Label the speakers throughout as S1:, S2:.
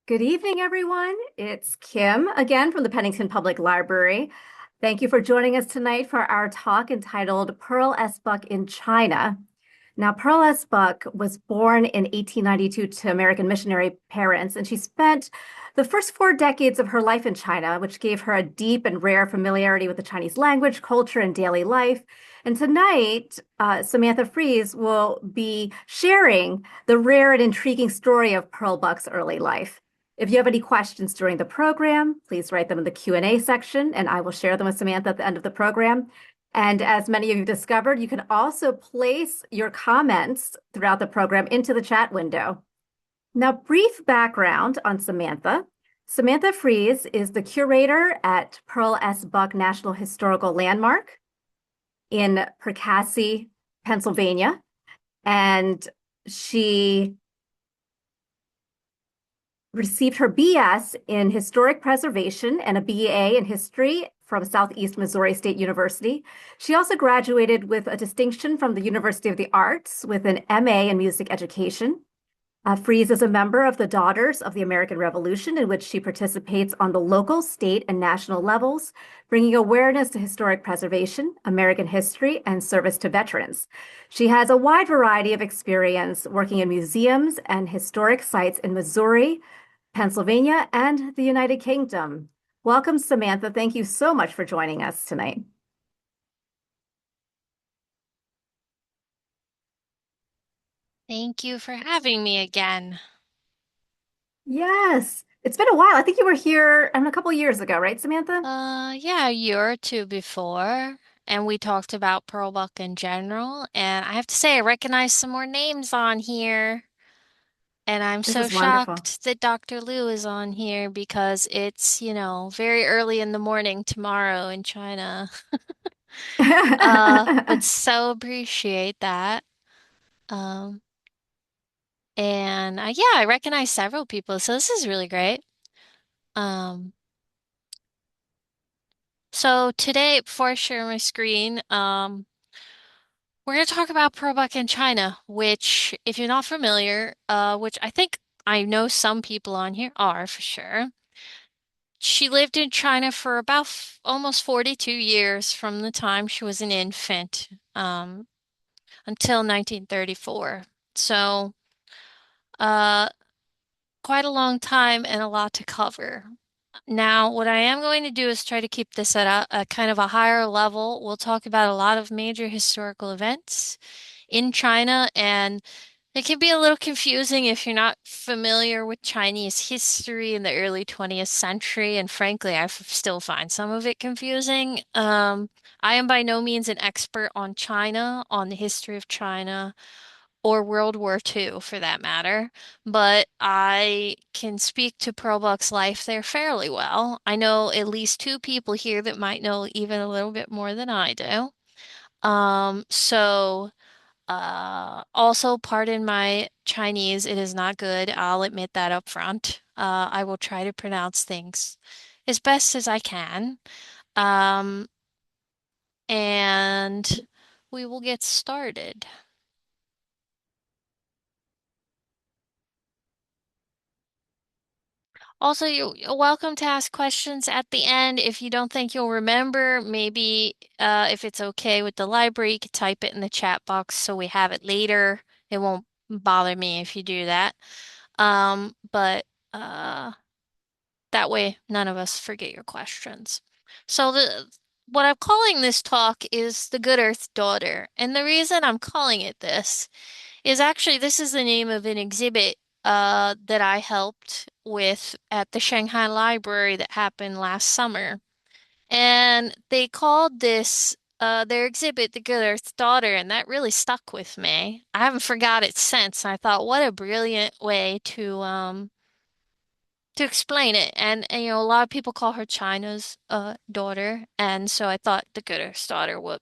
S1: Good evening, everyone. It's Kim again from the Pennington Public Library. Thank you for joining us tonight for our talk entitled Pearl S. Buck in China. Now, Pearl S. Buck was born in 1892 to American missionary parents, and she spent the first 4 decades of her life in China, which gave her a deep and rare familiarity with the Chinese language, culture, and daily life. And tonight, Samantha Freise will be sharing the rare and intriguing story of Pearl Buck's early life. If you have any questions during the program, please write them in the Q&A section, and I will share them with Samantha at the end of the program. And as many of you discovered, you can also place your comments throughout the program into the chat window. Now, brief background on Samantha. Samantha Freise is the curator at Pearl S. Buck National Historical Landmark in Perkasie, Pennsylvania. And she received her BS in Historic Preservation and a B.A. in History from Southeast Missouri State University. She also graduated with a distinction from the University of the Arts with an MA in Music Education. Freise is a member of the Daughters of the American Revolution, in which she participates on the local, state, and national levels, bringing awareness to historic preservation, American history, and service to veterans. She has a wide variety of experience working in museums and historic sites in Missouri, Pennsylvania, and the United Kingdom. Welcome, Samantha. Thank you so much for joining us tonight.
S2: Thank you for having me again.
S1: Yes, it's been a while. I think you were here a couple years ago, right, Samantha?
S2: Yeah, a year or two before, and we talked about Pearl Buck in general, and I have to say I recognize some more names on here, and I'm
S1: This
S2: so
S1: is wonderful.
S2: shocked that Dr. Liu is on here because it's, very early in the morning tomorrow in China. But so appreciate that. Um, and yeah, I recognize several people, so this is really great. Um, so today, before I share my screen, we're going to talk about Pearl in China, which, if you're not familiar, which I think I know some people on here are for sure. She lived in China for about almost 42 years from the time she was an infant, until 1934. So, uh, quite a long time and a lot to cover. Now, what I am going to do is try to keep this at a kind of a higher level. We'll talk about a lot of major historical events in China, and it can be a little confusing if you're not familiar with Chinese history in the early 20th century, and frankly, still find some of it confusing. I am by no means an expert on China, on the history of China or World War II for that matter, but I can speak to Pearl Buck's life there fairly well. I know at least two people here that might know even a little bit more than I do. Also pardon my Chinese, it is not good. I'll admit that up front. I will try to pronounce things as best as I can. Um, and we will get started. Also, you're welcome to ask questions at the end. If you don't think you'll remember, maybe if it's okay with the library, you could type it in the chat box so we have it later. It won't bother me if you do that. But that way none of us forget your questions. So the what I'm calling this talk is The Good Earth Daughter. And the reason I'm calling it this is actually this is the name of an exhibit that I helped with at the Shanghai Library that happened last summer. And they called this their exhibit The Good Earth Daughter, and that really stuck with me. I haven't forgot it since. I thought, what a brilliant way to explain it. And a lot of people call her China's daughter, and so I thought The Good Earth Daughter, what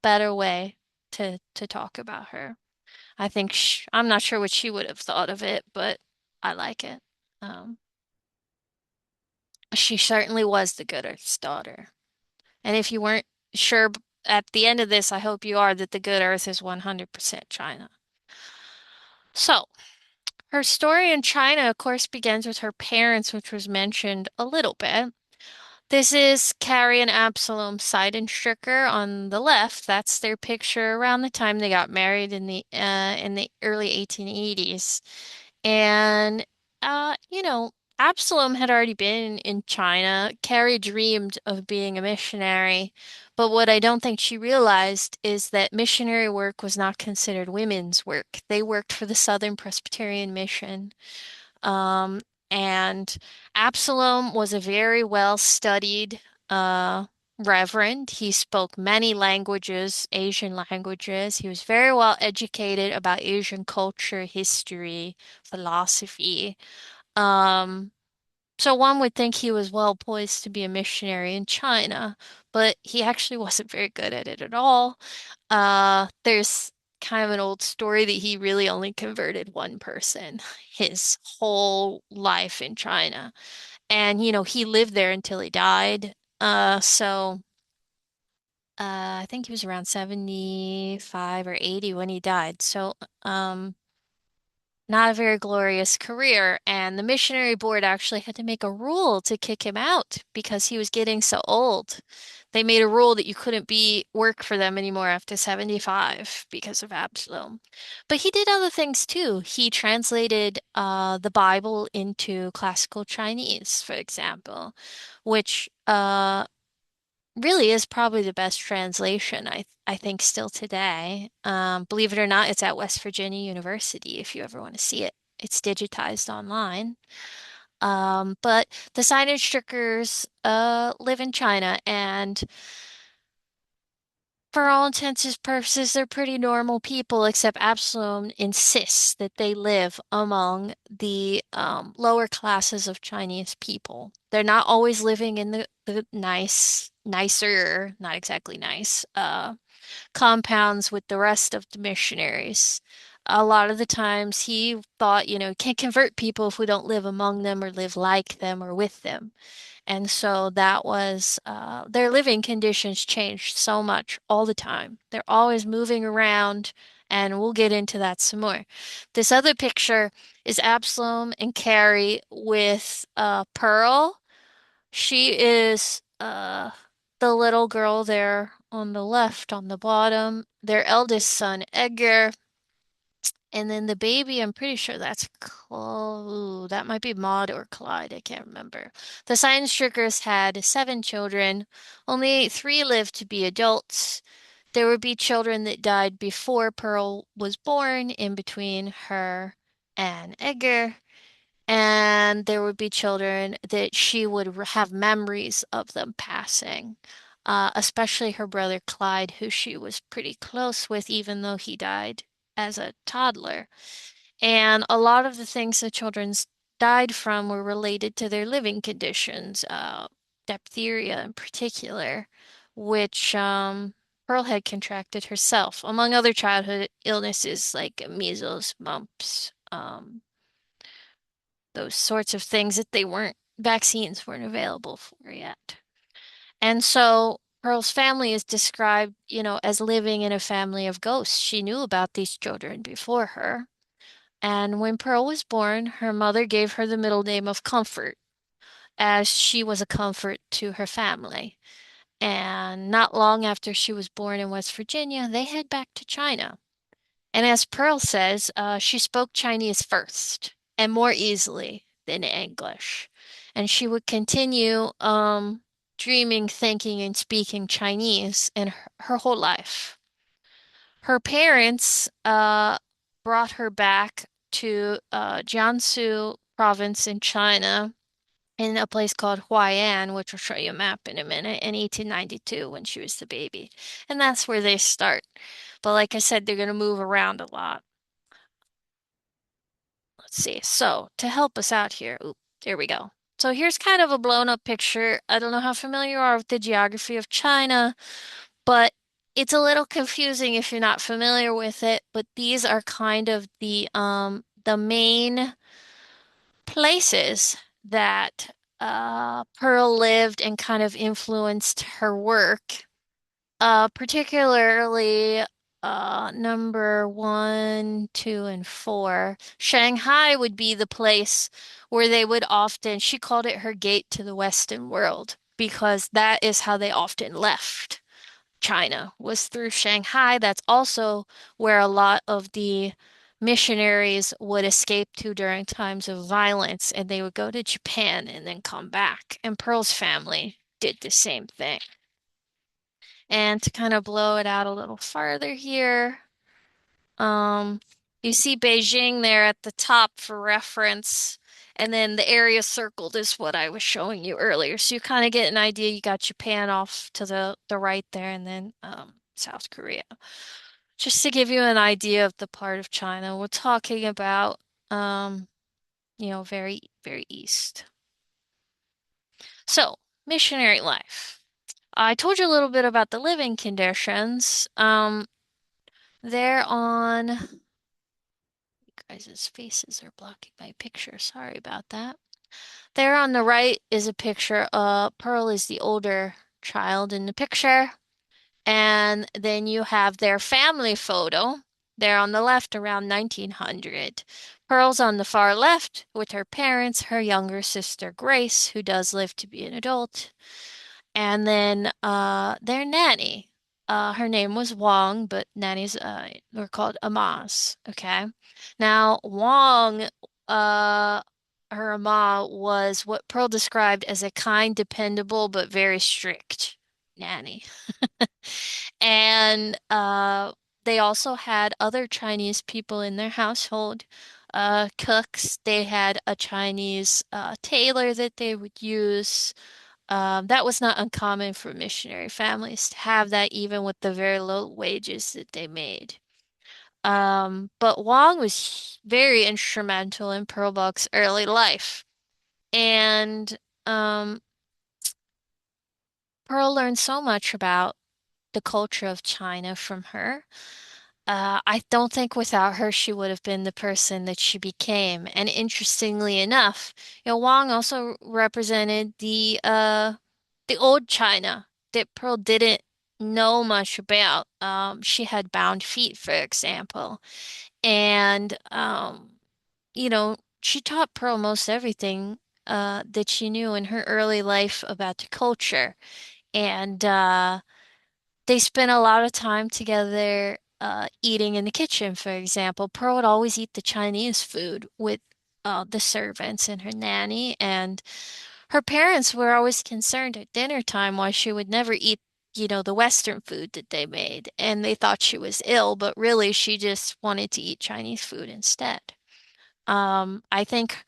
S2: better way to talk about her? I think I'm not sure what she would have thought of it, but I like it. Um, she certainly was the good Earth's daughter. And if you weren't sure at the end of this, I hope you are that the good Earth is 100% China. So, Her story in China, of course, begins with her parents, which was mentioned a little bit. This is Carrie and Absalom Seidenstricker on the left. That's their picture around the time they got married in the early 1880s. And Absalom had already been in China. Carrie dreamed of being a missionary, but what I don't think she realized is that missionary work was not considered women's work. They worked for the Southern Presbyterian Mission. Um, and Absalom was a very well-studied uh, reverend. He spoke many languages, Asian languages. He was very well educated about Asian culture, history, philosophy. Um, so one would think he was well poised to be a missionary in China, but he actually wasn't very good at it at all. There's kind of an old story that he really only converted one person his whole life in China. And, he lived there until he died. I think he was around 75 or 80 when he died. Um, not a very glorious career. And the missionary board actually had to make a rule to kick him out because he was getting so old. They made a rule that you couldn't be work for them anymore after 75 because of Absalom. But he did other things too. He translated the Bible into classical Chinese, for example, which really is probably the best translation, I think still today. Believe it or not, it's at West Virginia University if you ever want to see it. It's digitized online. But the signage strickers live in China, and for all intents and purposes, they're pretty normal people, except Absalom insists that they live among the lower classes of Chinese people. They're not always living in the nicer, not exactly nice, compounds with the rest of the missionaries. A lot of the times he thought, can't convert people if we don't live among them or live like them or with them. And so that was their living conditions changed so much all the time. They're always moving around, and we'll get into that some more. This other picture is Absalom and Carrie with Pearl. She is the little girl there on the left, on the bottom. Their eldest son, Edgar. And then the baby, I'm pretty sure that's ooh, that might be Maud or Clyde. I can't remember. The Science Strickers had 7 children. Only 3 lived to be adults. There would be children that died before Pearl was born, in between her and Edgar. And there would be children that she would have memories of them passing, especially her brother Clyde, who she was pretty close with, even though he died as a toddler. And a lot of the things the children's died from were related to their living conditions, diphtheria in particular, which Pearl had contracted herself, among other childhood illnesses like measles, mumps, those sorts of things that vaccines weren't available for yet. And so Pearl's family is described, as living in a family of ghosts. She knew about these children before her. And when Pearl was born, her mother gave her the middle name of Comfort, as she was a comfort to her family. And not long after she was born in West Virginia, they head back to China. And as Pearl says, she spoke Chinese first and more easily than English. And she would continue dreaming, thinking, and speaking Chinese in her whole life. Her parents brought her back to Jiangsu province in China in a place called Huai'an, which will show you a map in a minute, in 1892 when she was the baby. And that's where they start. But like I said, they're going to move around a lot. Let's see. So to help us out here, oop, there we go. So here's kind of a blown up picture. I don't know how familiar you are with the geography of China, but it's a little confusing if you're not familiar with it. But these are kind of the main places that Pearl lived and kind of influenced her work. Particularly number one, two, and four. Shanghai would be the place where they would often, she called it her gate to the Western world because that is how they often left China, was through Shanghai. That's also where a lot of the missionaries would escape to during times of violence, and they would go to Japan and then come back. And Pearl's family did the same thing. And to kind of blow it out a little farther here, um, you see Beijing there at the top for reference, and then the area circled is what I was showing you earlier. So you kind of get an idea. You got Japan off to the right there, and then South Korea. Just to give you an idea of the part of China, we're talking about um, very, very east. So, missionary life. I told you a little bit about the living conditions. They're on guys' faces are blocking my picture. Sorry about that. There on the right is a picture. Pearl is the older child in the picture. And then you have their family photo there on the left around 1900. Pearl's on the far left with her parents, her younger sister Grace, who does live to be an adult, and then their nanny. Her name was Wong, but nannies were called Amas. Okay. Now Wong, uh, her Ama was what Pearl described as a kind, dependable, but very strict nanny. And they also had other Chinese people in their household, cooks. They had a Chinese tailor that they would use. That was not uncommon for missionary families to have that, even with the very low wages that they made. But Wang was very instrumental in Pearl Buck's early life. And um, Pearl learned so much about the culture of China from her. I don't think without her she would have been the person that she became. And interestingly enough, Wang also represented the old China that Pearl didn't know much about. She had bound feet, for example, and she taught Pearl most everything that she knew in her early life about the culture, and they spent a lot of time together eating in the kitchen, for example. Pearl would always eat the Chinese food with the servants and her nanny, and her parents were always concerned at dinner time why she would never eat, the Western food that they made. And they thought she was ill, but really she just wanted to eat Chinese food instead. I think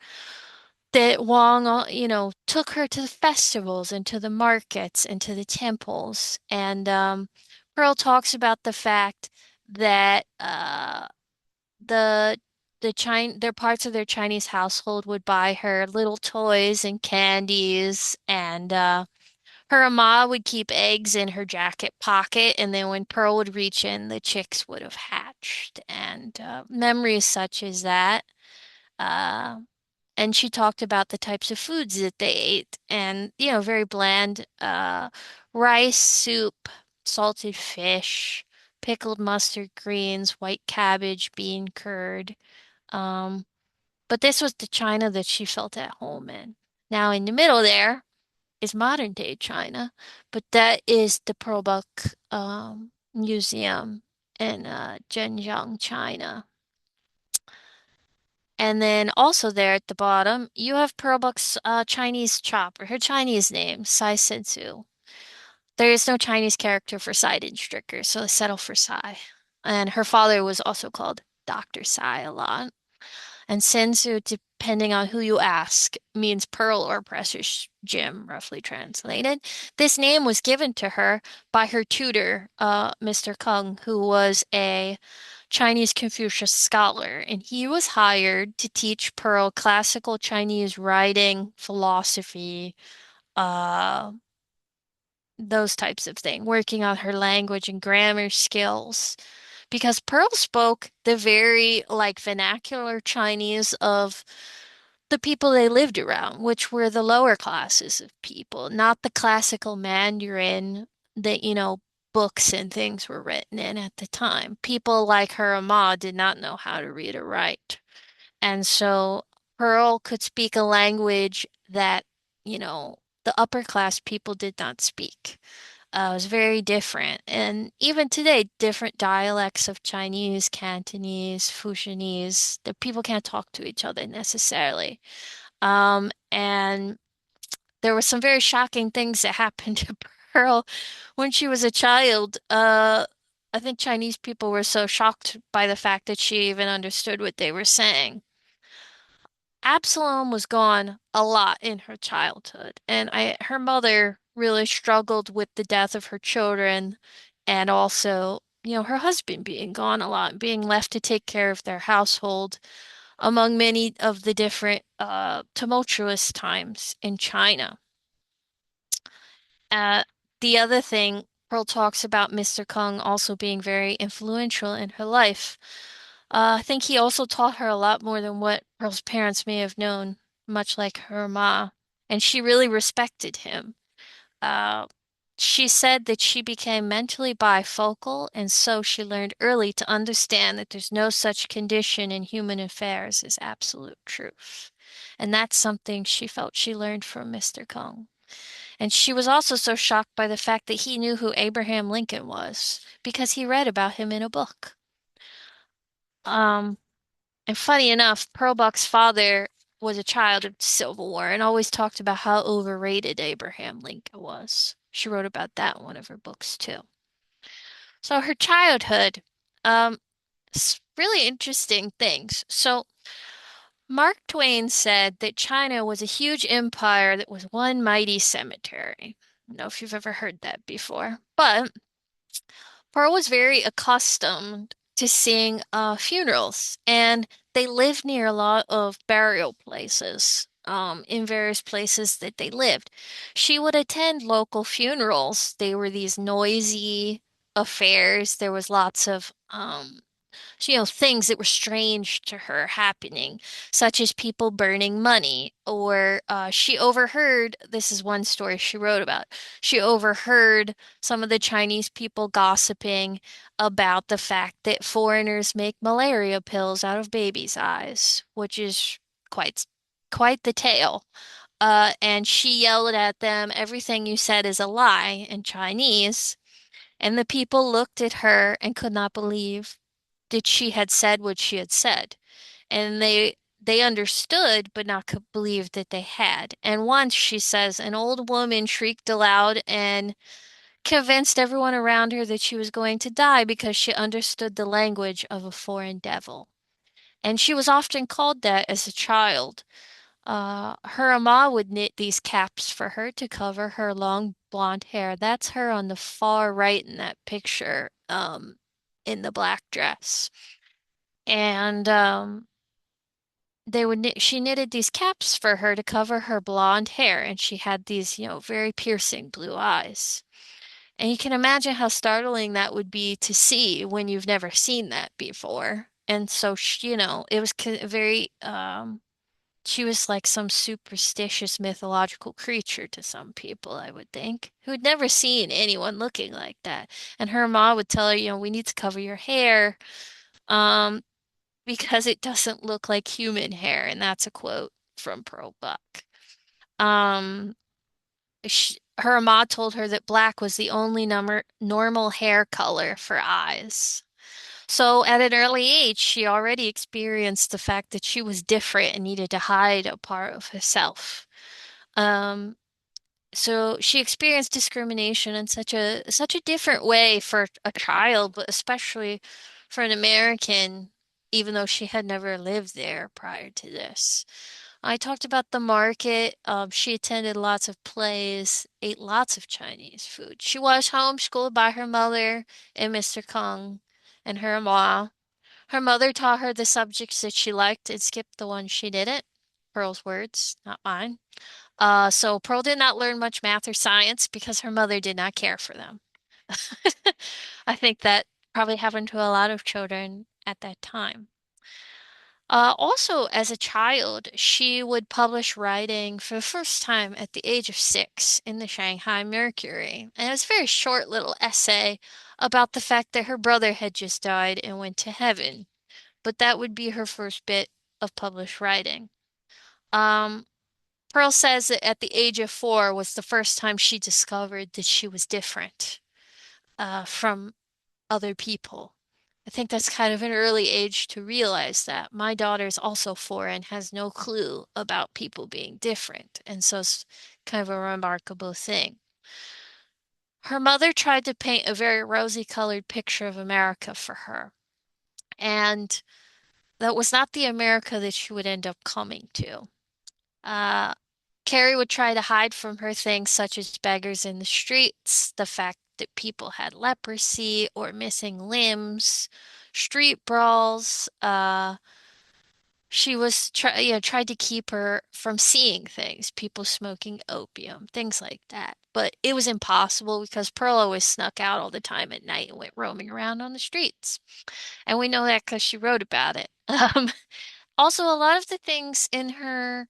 S2: that Wang, took her to the festivals and to the markets and to the temples. And Pearl talks about the fact that the their parts of their Chinese household would buy her little toys and candies, and her ma would keep eggs in her jacket pocket, and then when Pearl would reach in, the chicks would have hatched. And memories such as that. Uh, and she talked about the types of foods that they ate, and very bland rice, soup, salted fish, pickled mustard greens, white cabbage, bean curd. Um, but this was the China that she felt at home in. Now, in the middle there is modern day China, but that is the Pearlbuck Museum in Zhenjiang, China. And then also there at the bottom, you have Pearlbuck's Chinese chopper, her Chinese name, Sai Sensu. There is no Chinese character for Sidon Stricker, so they settle for Sai. And her father was also called Dr. Sai a lot. And Sensu, depending on who you ask, means pearl or precious gem, roughly translated. This name was given to her by her tutor, Mr. Kung, who was a Chinese Confucius scholar, and he was hired to teach Pearl classical Chinese writing, philosophy, uh, those types of things, working on her language and grammar skills. Because Pearl spoke the very like vernacular Chinese of the people they lived around, which were the lower classes of people, not the classical Mandarin that, books and things were written in at the time. People like her ma did not know how to read or write. And so Pearl could speak a language that, you know, the upper class people did not speak. It was very different. And even today, different dialects of Chinese, Cantonese, Fujianese, the people can't talk to each other necessarily. And there were some very shocking things that happened to Pearl when she was a child. I think Chinese people were so shocked by the fact that she even understood what they were saying. Absalom was gone a lot in her childhood, and her mother really struggled with the death of her children and also, her husband being gone a lot, being left to take care of their household among many of the different tumultuous times in China. Uh, the other thing, Pearl talks about Mr. Kung also being very influential in her life. I think he also taught her a lot more than what Pearl's parents may have known, much like her ma, and she really respected him. Uh, she said that she became mentally bifocal, and so she learned early to understand that there's no such condition in human affairs as absolute truth. And that's something she felt she learned from Mr. Kung. And she was also so shocked by the fact that he knew who Abraham Lincoln was because he read about him in a book. Um, and funny enough, Pearl Buck's father was a child of the Civil War and always talked about how overrated Abraham Lincoln was. She wrote about that in one of her books too. So her childhood, really interesting things. So Mark Twain said that China was a huge empire that was one mighty cemetery. I don't know if you've ever heard that before, but Pearl was very accustomed to seeing funerals, and they lived near a lot of burial places, in various places that they lived. She would attend local funerals. They were these noisy affairs. There was lots of things that were strange to her happening, such as people burning money, or she overheard, this is one story she wrote about, she overheard some of the Chinese people gossiping about the fact that foreigners make malaria pills out of babies' eyes, which is quite quite the tale. And she yelled at them, "Everything you said is a lie," in Chinese. And the people looked at her and could not believe that she had said what she had said. And they understood, but not could believe that they had. And once, she says, an old woman shrieked aloud and convinced everyone around her that she was going to die because she understood the language of a foreign devil. And she was often called that as a child. Her ama would knit these caps for her to cover her long blonde hair. That's her on the far right in that picture, in the black dress. And she knitted these caps for her to cover her blonde hair, and she had these, very piercing blue eyes. And you can imagine how startling that would be to see when you've never seen that before. And so, it was very, she was like some superstitious mythological creature to some people, I would think, who had never seen anyone looking like that. And her mom would tell her, we need to cover your hair, um, because it doesn't look like human hair. And that's a quote from Pearl Buck. Um, her ma told her that black was the only normal hair color for eyes. So at an early age, she already experienced the fact that she was different and needed to hide a part of herself. Um, so she experienced discrimination in such a different way for a child, but especially for an American, even though she had never lived there prior to this. I talked about the market. She attended lots of plays, ate lots of Chinese food. She was homeschooled by her mother and Mr. Kong and her ma. Her mother taught her the subjects that she liked and skipped the ones she didn't. Pearl's words, not mine. So Pearl did not learn much math or science because her mother did not care for them. I think that probably happened to a lot of children at that time. Also, as a child, she would publish writing for the first time at the age of 6 in the Shanghai Mercury. And it was a very short little essay about the fact that her brother had just died and went to heaven. But that would be her first bit of published writing. Um, Pearl says that at the age of 4 was the first time she discovered that she was different from other people. I think that's kind of an early age to realize that. My daughter's also 4 and has no clue about people being different. And so it's kind of a remarkable thing. Her mother tried to paint a very rosy colored picture of America for her. And that was not the America that she would end up coming to. Uh, Carrie would try to hide from her things such as beggars in the streets, the fact that people had leprosy or missing limbs, street brawls. She was tried to keep her from seeing things, people smoking opium, things like that. But it was impossible because Pearl always snuck out all the time at night and went roaming around on the streets. And we know that because she wrote about it. Also, a lot of the things in her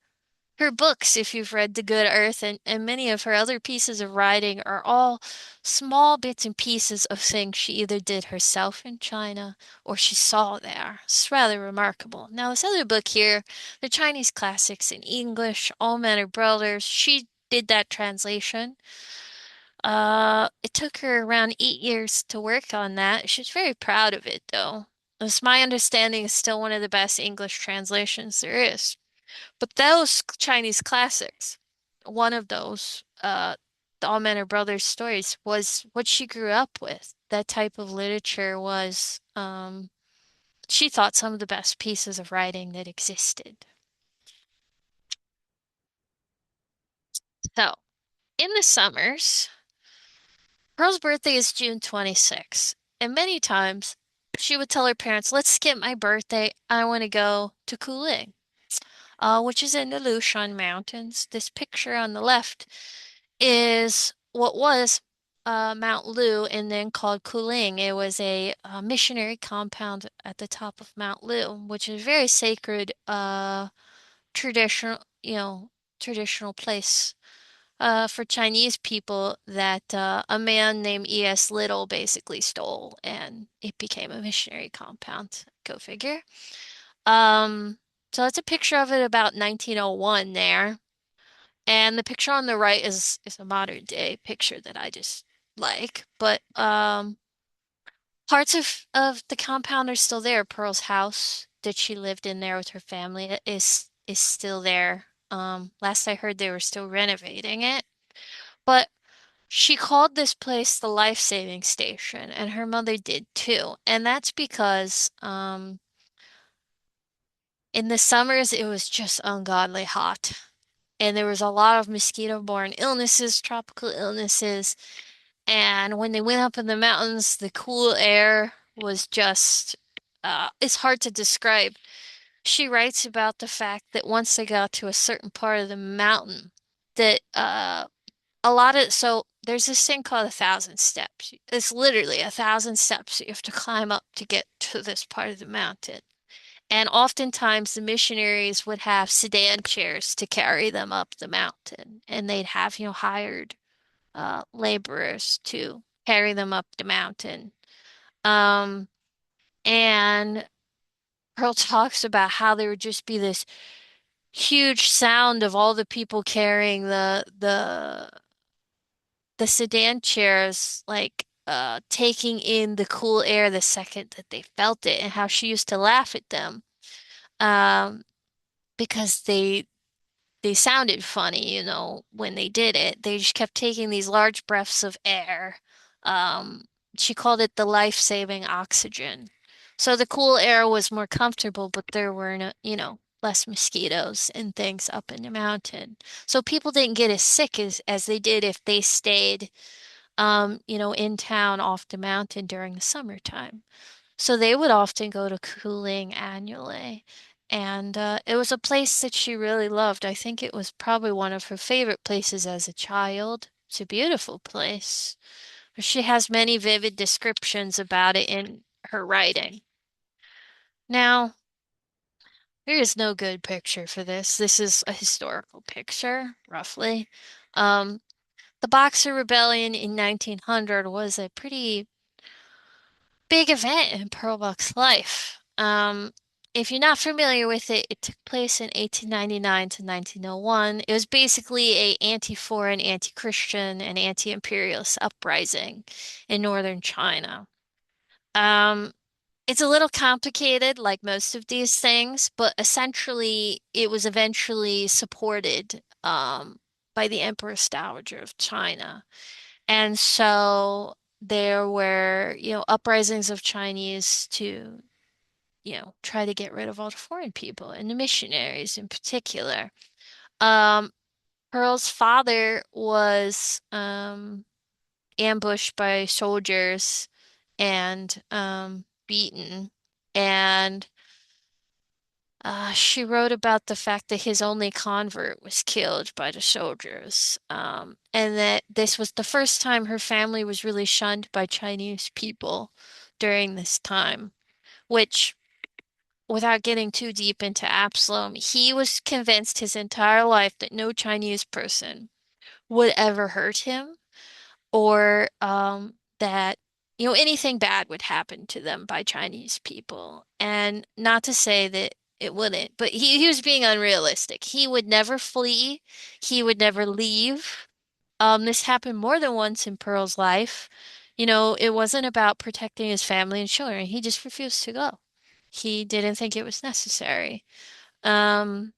S2: books, if you've read The Good Earth and many of her other pieces of writing, are all small bits and pieces of things she either did herself in China or she saw there. It's rather remarkable. Now, this other book here, The Chinese Classics in English, All Men Are Brothers, she did that translation. It took her around 8 years to work on that. She's very proud of it, though. It's my understanding it's still one of the best English translations there is. But those Chinese classics, one of those, the All Men Are Brothers stories, was what she grew up with. That type of literature was, she thought some of the best pieces of writing that existed. So, in the summers, Pearl's birthday is June 26th, and many times she would tell her parents, let's skip my birthday. I want to go to Kuling, which is in the Lushan Mountains. This picture on the left is what was Mount Lu and then called Kuling. It was a missionary compound at the top of Mount Lu, which is a very sacred, traditional, traditional place for Chinese people that a man named E.S. Little basically stole, and it became a missionary compound. Go figure. Um, so that's a picture of it about 1901 there. And the picture on the right is a modern day picture that I just like. But parts of the compound are still there. Pearl's house that she lived in there with her family is still there. Last I heard they were still renovating it. But she called this place the life-saving station, and her mother did too. And that's because in the summers it was just ungodly hot. And there was a lot of mosquito-borne illnesses, tropical illnesses. And when they went up in the mountains, the cool air was just, it's hard to describe. She writes about the fact that once they got to a certain part of the mountain, that a lot of, so there's this thing called 1,000 steps. It's literally 1,000 steps you have to climb up to get to this part of the mountain. And oftentimes the missionaries would have sedan chairs to carry them up the mountain, and they'd have, hired laborers to carry them up the mountain. Um, and Pearl talks about how there would just be this huge sound of all the people carrying the sedan chairs, like taking in the cool air the second that they felt it, and how she used to laugh at them. Um, because they sounded funny, when they did it. They just kept taking these large breaths of air. Um, she called it the life-saving oxygen. So the cool air was more comfortable, but there were no, less mosquitoes and things up in the mountain. So people didn't get as sick as they did if they stayed, in town off the mountain during the summertime. So they would often go to Cooling annually. And it was a place that she really loved. I think it was probably one of her favorite places as a child. It's a beautiful place. She has many vivid descriptions about it in her writing. Now, There is no good picture for this. This is a historical picture, roughly. Um, the Boxer Rebellion in 1900 was a pretty big event in Pearl Buck's life. If you're not familiar with it, it took place in 1899 to 1901. It was basically a anti-foreign, anti-Christian, and anti-imperialist uprising in northern China. Um, it's a little complicated, like most of these things, but essentially, it was eventually supported by the Empress Dowager of China. And so there were, uprisings of Chinese to, try to get rid of all the foreign people and the missionaries in particular. Um, Pearl's father was ambushed by soldiers and beaten. And she wrote about the fact that his only convert was killed by the soldiers, and that this was the first time her family was really shunned by Chinese people during this time, which, without getting too deep into Absalom, he was convinced his entire life that no Chinese person would ever hurt him or that anything bad would happen to them by Chinese people. And not to say that it wouldn't, but he was being unrealistic. He would never flee. He would never leave. This happened more than once in Pearl's life. It wasn't about protecting his family and children. He just refused to go. He didn't think it was necessary. Um,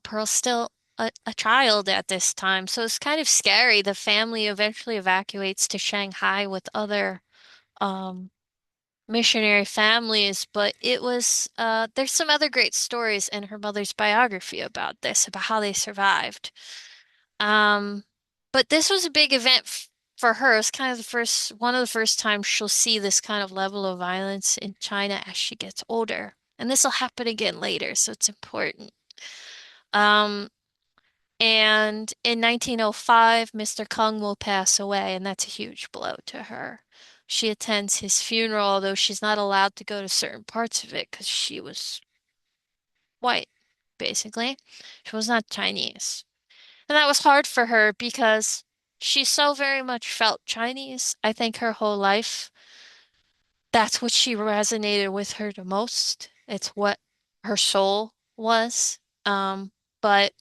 S2: Pearl's still a child at this time, so it's kind of scary. The family eventually evacuates to Shanghai with other um, missionary families, but there's some other great stories in her mother's biography about this, about how they survived. Um, but this was a big event f for her. It's kind of one of the first times she'll see this kind of level of violence in China as she gets older. And this will happen again later, so it's important. Um, and in 1905, Mr. Kung will pass away, and that's a huge blow to her. She attends his funeral, although she's not allowed to go to certain parts of it because she was white, basically. She was not Chinese. And that was hard for her because she so very much felt Chinese, I think, her whole life. That's what she resonated with her the most. It's what her soul was. But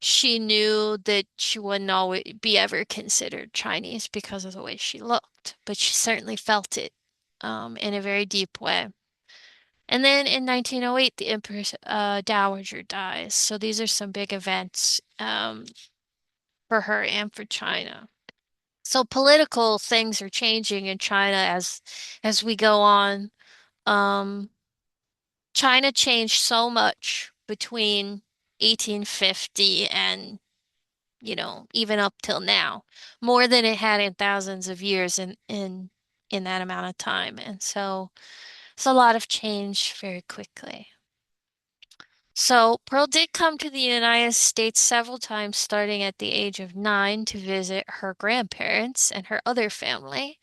S2: she knew that she wouldn't always be ever considered Chinese because of the way she looked, but she certainly felt it in a very deep way. And then in 1908, the Empress Dowager dies. So these are some big events for her and for China. So political things are changing in China as we go on. Um, China changed so much between 1850 and even up till now, more than it had in thousands of years in that amount of time. And so it's a lot of change very quickly. So Pearl did come to the United States several times, starting at the age of 9 to visit her grandparents and her other family.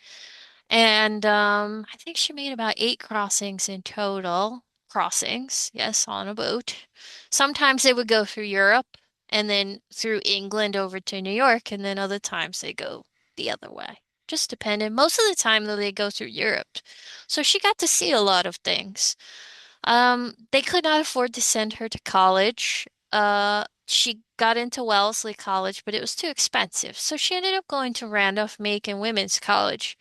S2: And I think she made about 8 crossings in total. Crossings, yes, on a boat. Sometimes they would go through Europe and then through England over to New York, and then other times they go the other way. Just depended. Most of the time, though, they go through Europe. So she got to see a lot of things. They could not afford to send her to college. She got into Wellesley College, but it was too expensive. So she ended up going to Randolph-Macon Women's College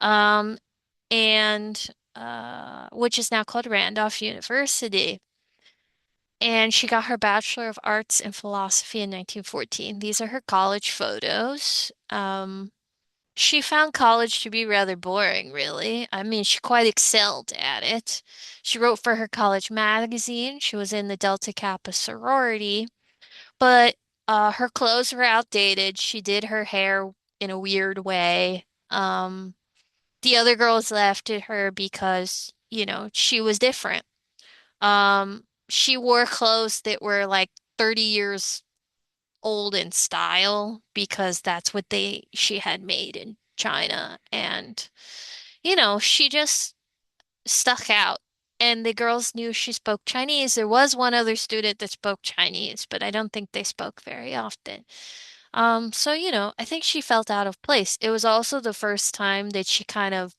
S2: um, and which is now called Randolph University. And she got her Bachelor of Arts in Philosophy in 1914. These are her college photos. She found college to be rather boring, really. I mean, she quite excelled at it. She wrote for her college magazine. She was in the Delta Kappa sorority, but her clothes were outdated. She did her hair in a weird way. The other girls laughed at her because, she was different. She wore clothes that were like 30 years old in style because that's what she had made in China. And, she just stuck out. and the girls knew she spoke Chinese. There was one other student that spoke Chinese, but I don't think they spoke very often. So, I think she felt out of place. It was also the first time that she kind of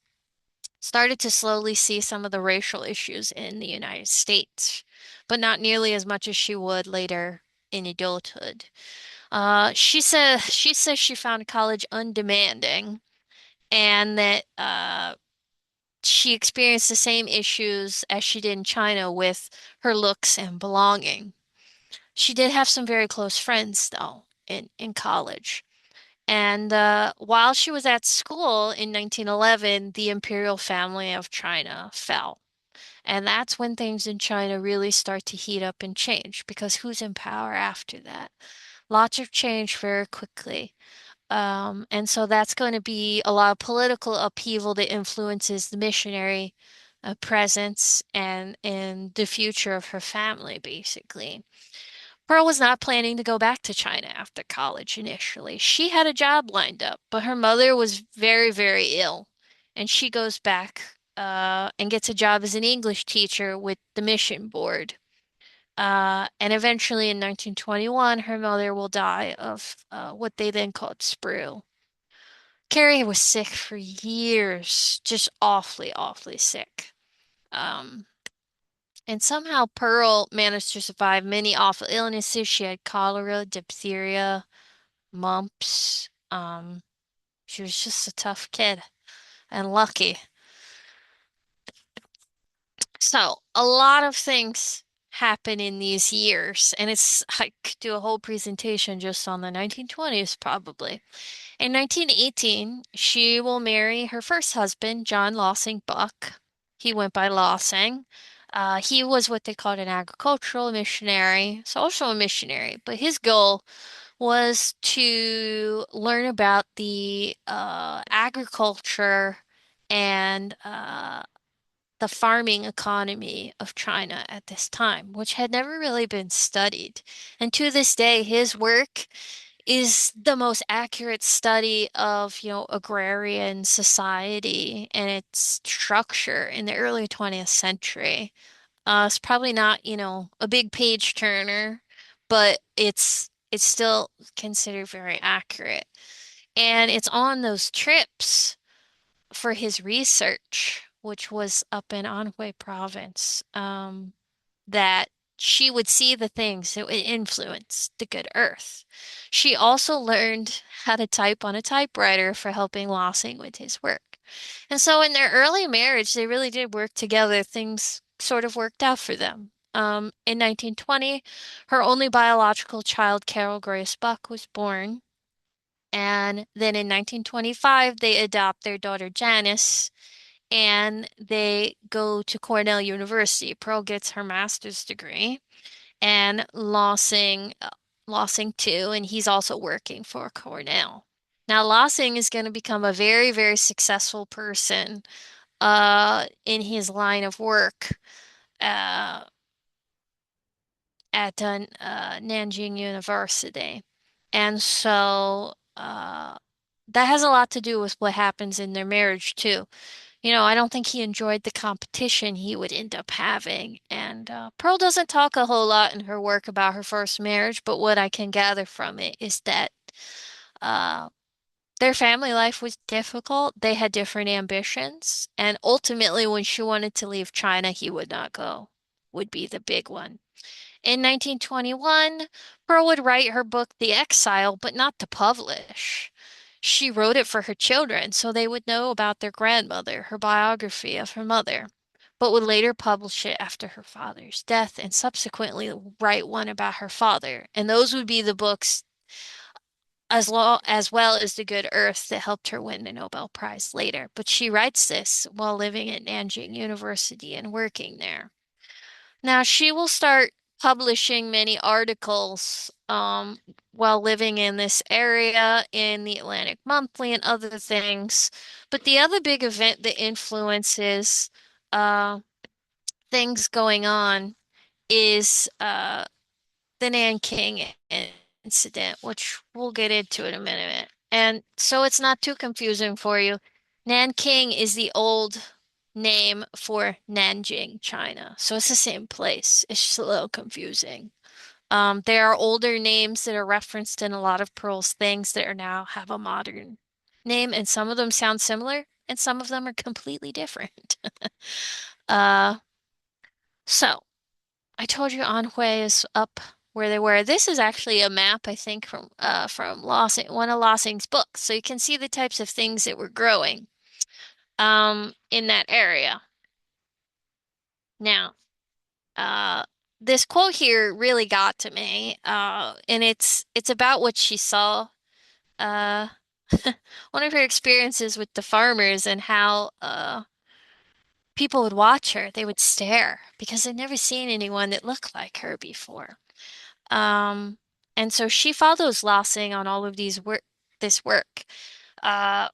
S2: started to slowly see some of the racial issues in the United States, but not nearly as much as she would later in adulthood. She says she found college undemanding and that she experienced the same issues as she did in China with her looks and belonging. She did have some very close friends, though, in college. And while she was at school in 1911, the imperial family of China fell. And that's when things in China really start to heat up and change, because who's in power after that? Lots of change very quickly. And so that's going to be a lot of political upheaval that influences the missionary presence and the future of her family, basically. Pearl was not planning to go back to China after college initially. She had a job lined up, but her mother was very, very ill, and she goes back and gets a job as an English teacher with the mission board. And eventually in 1921, her mother will die of what they then called sprue. Carrie was sick for years, just awfully, awfully sick. Um, and somehow Pearl managed to survive many awful illnesses. She had cholera, diphtheria, mumps. She was just a tough kid and lucky. So, a lot of things happen in these years, and I could do a whole presentation just on the 1920s, probably. In 1918, she will marry her first husband, John Lossing Buck. He went by Lossing. He was what they called an agricultural missionary, so also a missionary, but his goal was to learn about the agriculture and the farming economy of China at this time, which had never really been studied. And to this day, his work is the most accurate study of, agrarian society and its structure in the early 20th century. It's probably not, a big page turner, but it's still considered very accurate. And it's on those trips for his research, which was up in Anhui province, that she would see the things that would influence the good earth. She also learned how to type on a typewriter for helping Lossing with his work. And so in their early marriage, they really did work together. Things sort of worked out for them. In 1920, her only biological child, Carol Grace Buck, was born. And then in 1925, they adopt their daughter Janice and they go to Cornell University. Pearl gets her master's degree and Lossing too, and he's also working for Cornell. Now, Lossing is going to become a very, very successful person in his line of work uh, at Nanjing University. And so that has a lot to do with what happens in their marriage too. I don't think he enjoyed the competition he would end up having. And Pearl doesn't talk a whole lot in her work about her first marriage, but what I can gather from it is that uh, their family life was difficult. They had different ambitions. And ultimately, when she wanted to leave China, he would not go, would be the big one. In 1921, Pearl would write her book, The Exile, but not to publish. She wrote it for her children so they would know about their grandmother, her biography of her mother, but would later publish it after her father's death and subsequently write one about her father. And those would be the books as well as The Good Earth that helped her win the Nobel Prize later. But she writes this while living at Nanjing University and working there. Now she will start publishing many articles while living in this area in the Atlantic Monthly and other things. But the other big event that influences uh, things going on is the Nanking incident, which we'll get into in a minute. And so it's not too confusing for you. Nanking is the old name for Nanjing, China. So it's the same place. It's just a little confusing. There are older names that are referenced in a lot of Pearl's things that are now have a modern name, and some of them sound similar, and some of them are completely different. Uh, so I told you Anhui is up where they were. This is actually a map, I think, from one of Lossing's books, so you can see the types of things that were growing in that area. Now, uh, this quote here really got to me, and it's about what she saw. Uh, one of her experiences with the farmers and how people would watch her. They would stare because they'd never seen anyone that looked like her before. Um, and so she follows Lossing on all of this work. Uh,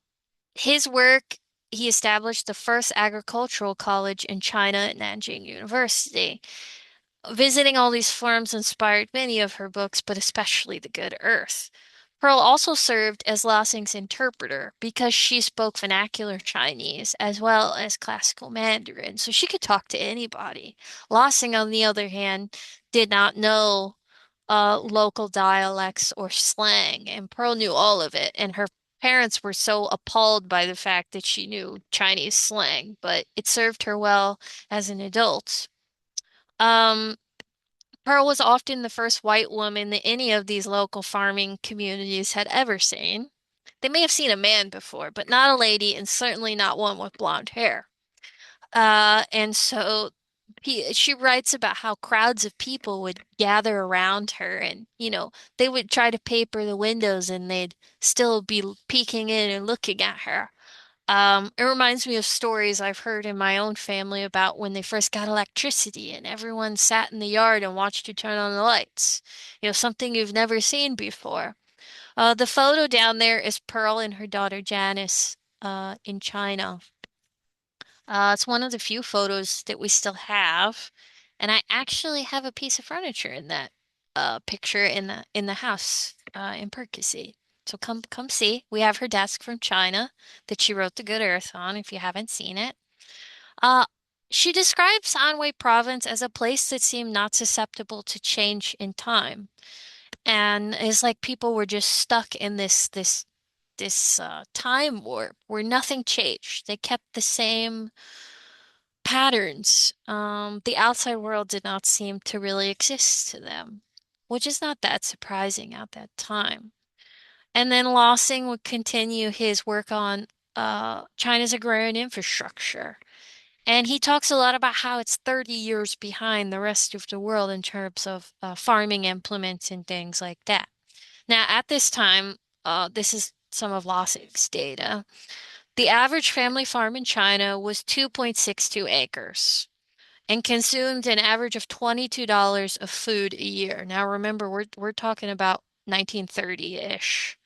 S2: his work, he established the first agricultural college in China at Nanjing University. Visiting all these farms inspired many of her books, but especially The Good Earth. Pearl also served as Lossing's interpreter because she spoke vernacular Chinese as well as classical Mandarin, so she could talk to anybody. Lossing, on the other hand, did not know local dialects or slang, and Pearl knew all of it, and her parents were so appalled by the fact that she knew Chinese slang, but it served her well as an adult. Um, Pearl was often the first white woman that any of these local farming communities had ever seen. They may have seen a man before, but not a lady, and certainly not one with blonde hair. And so she writes about how crowds of people would gather around her, and they would try to paper the windows, and they'd still be peeking in and looking at her. It reminds me of stories I've heard in my own family about when they first got electricity and everyone sat in the yard and watched you turn on the lights. Something you've never seen before. The photo down there is Pearl and her daughter Janice, in China. It's one of the few photos that we still have, and I actually have a piece of furniture in that picture in the house in Perkasie. So come see. We have her desk from China that she wrote The Good Earth on, if you haven't seen it. Uh, she describes Anhui Province as a place that seemed not susceptible to change in time, and it's like people were just stuck in this time warp where nothing changed. They kept the same patterns. The outside world did not seem to really exist to them, which is not that surprising at that time. And then Lossing would continue his work on China's agrarian infrastructure. And he talks a lot about how it's 30 years behind the rest of the world in terms of farming implements and things like that. Now, at this time, this is some of Lossing's data. The average family farm in China was 2.62 acres and consumed an average of $22 of food a year. Now remember, we're talking about 1930-ish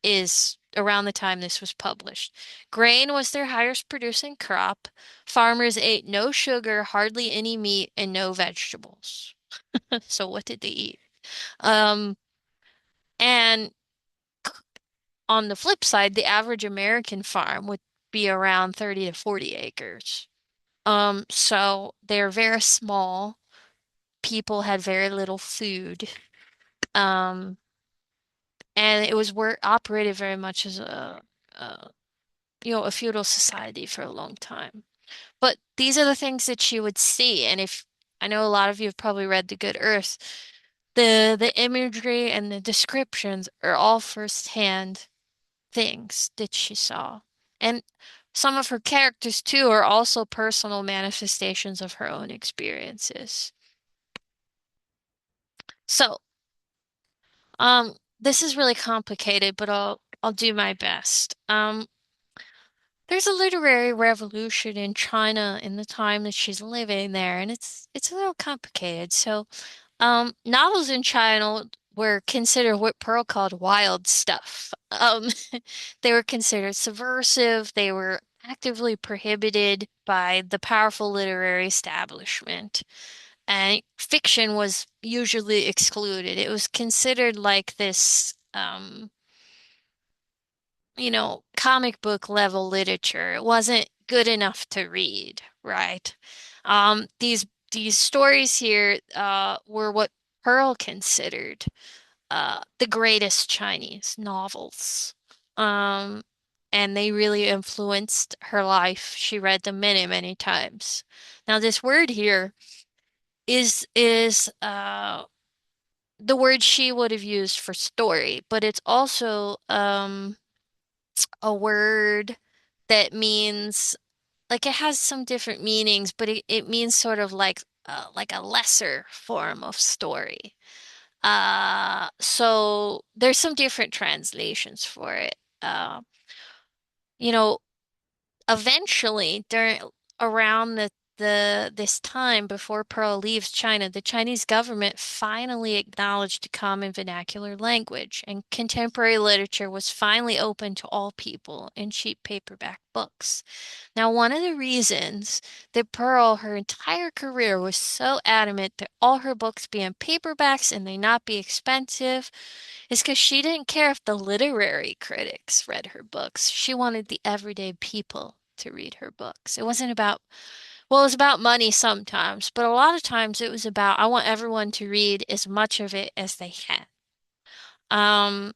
S2: is around the time this was published. Grain was their highest producing crop. Farmers ate no sugar, hardly any meat, and no vegetables. So what did they eat? Um, and on the flip side, the average American farm would be around 30 to 40 acres. So they're very small. People had very little food. Um, and it was work operated very much as a a feudal society for a long time. But these are the things that she would see, and if I know a lot of you have probably read The Good Earth, the imagery and the descriptions are all firsthand things that she saw. And some of her characters too are also personal manifestations of her own experiences. So, this is really complicated, but I'll do my best. There's a literary revolution in China in the time that she's living there, and it's a little complicated. So, novels in China were considered what Pearl called wild stuff. They were considered subversive. They were actively prohibited by the powerful literary establishment, and fiction was usually excluded. It was considered like this, comic book level literature. It wasn't good enough to read, right? These stories here were what Pearl considered the greatest Chinese novels. Um, and they really influenced her life. She read them many, many times. Now, this word here is the word she would have used for story, but it's also a word that means like it has some different meanings, but it means sort of like a lesser form of story. So there's some different translations for it. Uh, you know, eventually during around the this time before Pearl leaves China, the Chinese government finally acknowledged the common vernacular language, and contemporary literature was finally open to all people in cheap paperback books. Now, one of the reasons that Pearl, her entire career, was so adamant that all her books be in paperbacks and they not be expensive is because she didn't care if the literary critics read her books. She wanted the everyday people to read her books. It wasn't about, well, it was about money sometimes, but a lot of times it was about, I want everyone to read as much of it as they can. Um,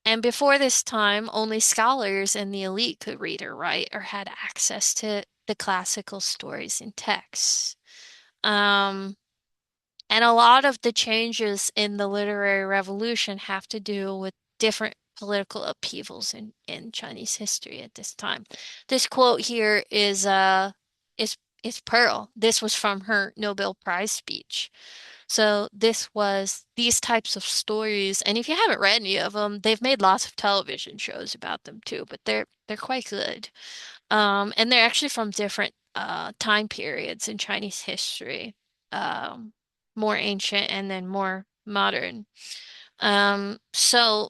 S2: and before this time, only scholars and the elite could read or write or had access to the classical stories and texts. Um, And a lot of the changes in the literary revolution have to do with different political upheavals in Chinese history at this time. This quote here is Pearl. This was from her Nobel Prize speech. So this was these types of stories, and if you haven't read any of them, they've made lots of television shows about them too, but they're quite good. And they're actually from different time periods in Chinese history. Um, More ancient and then more modern. So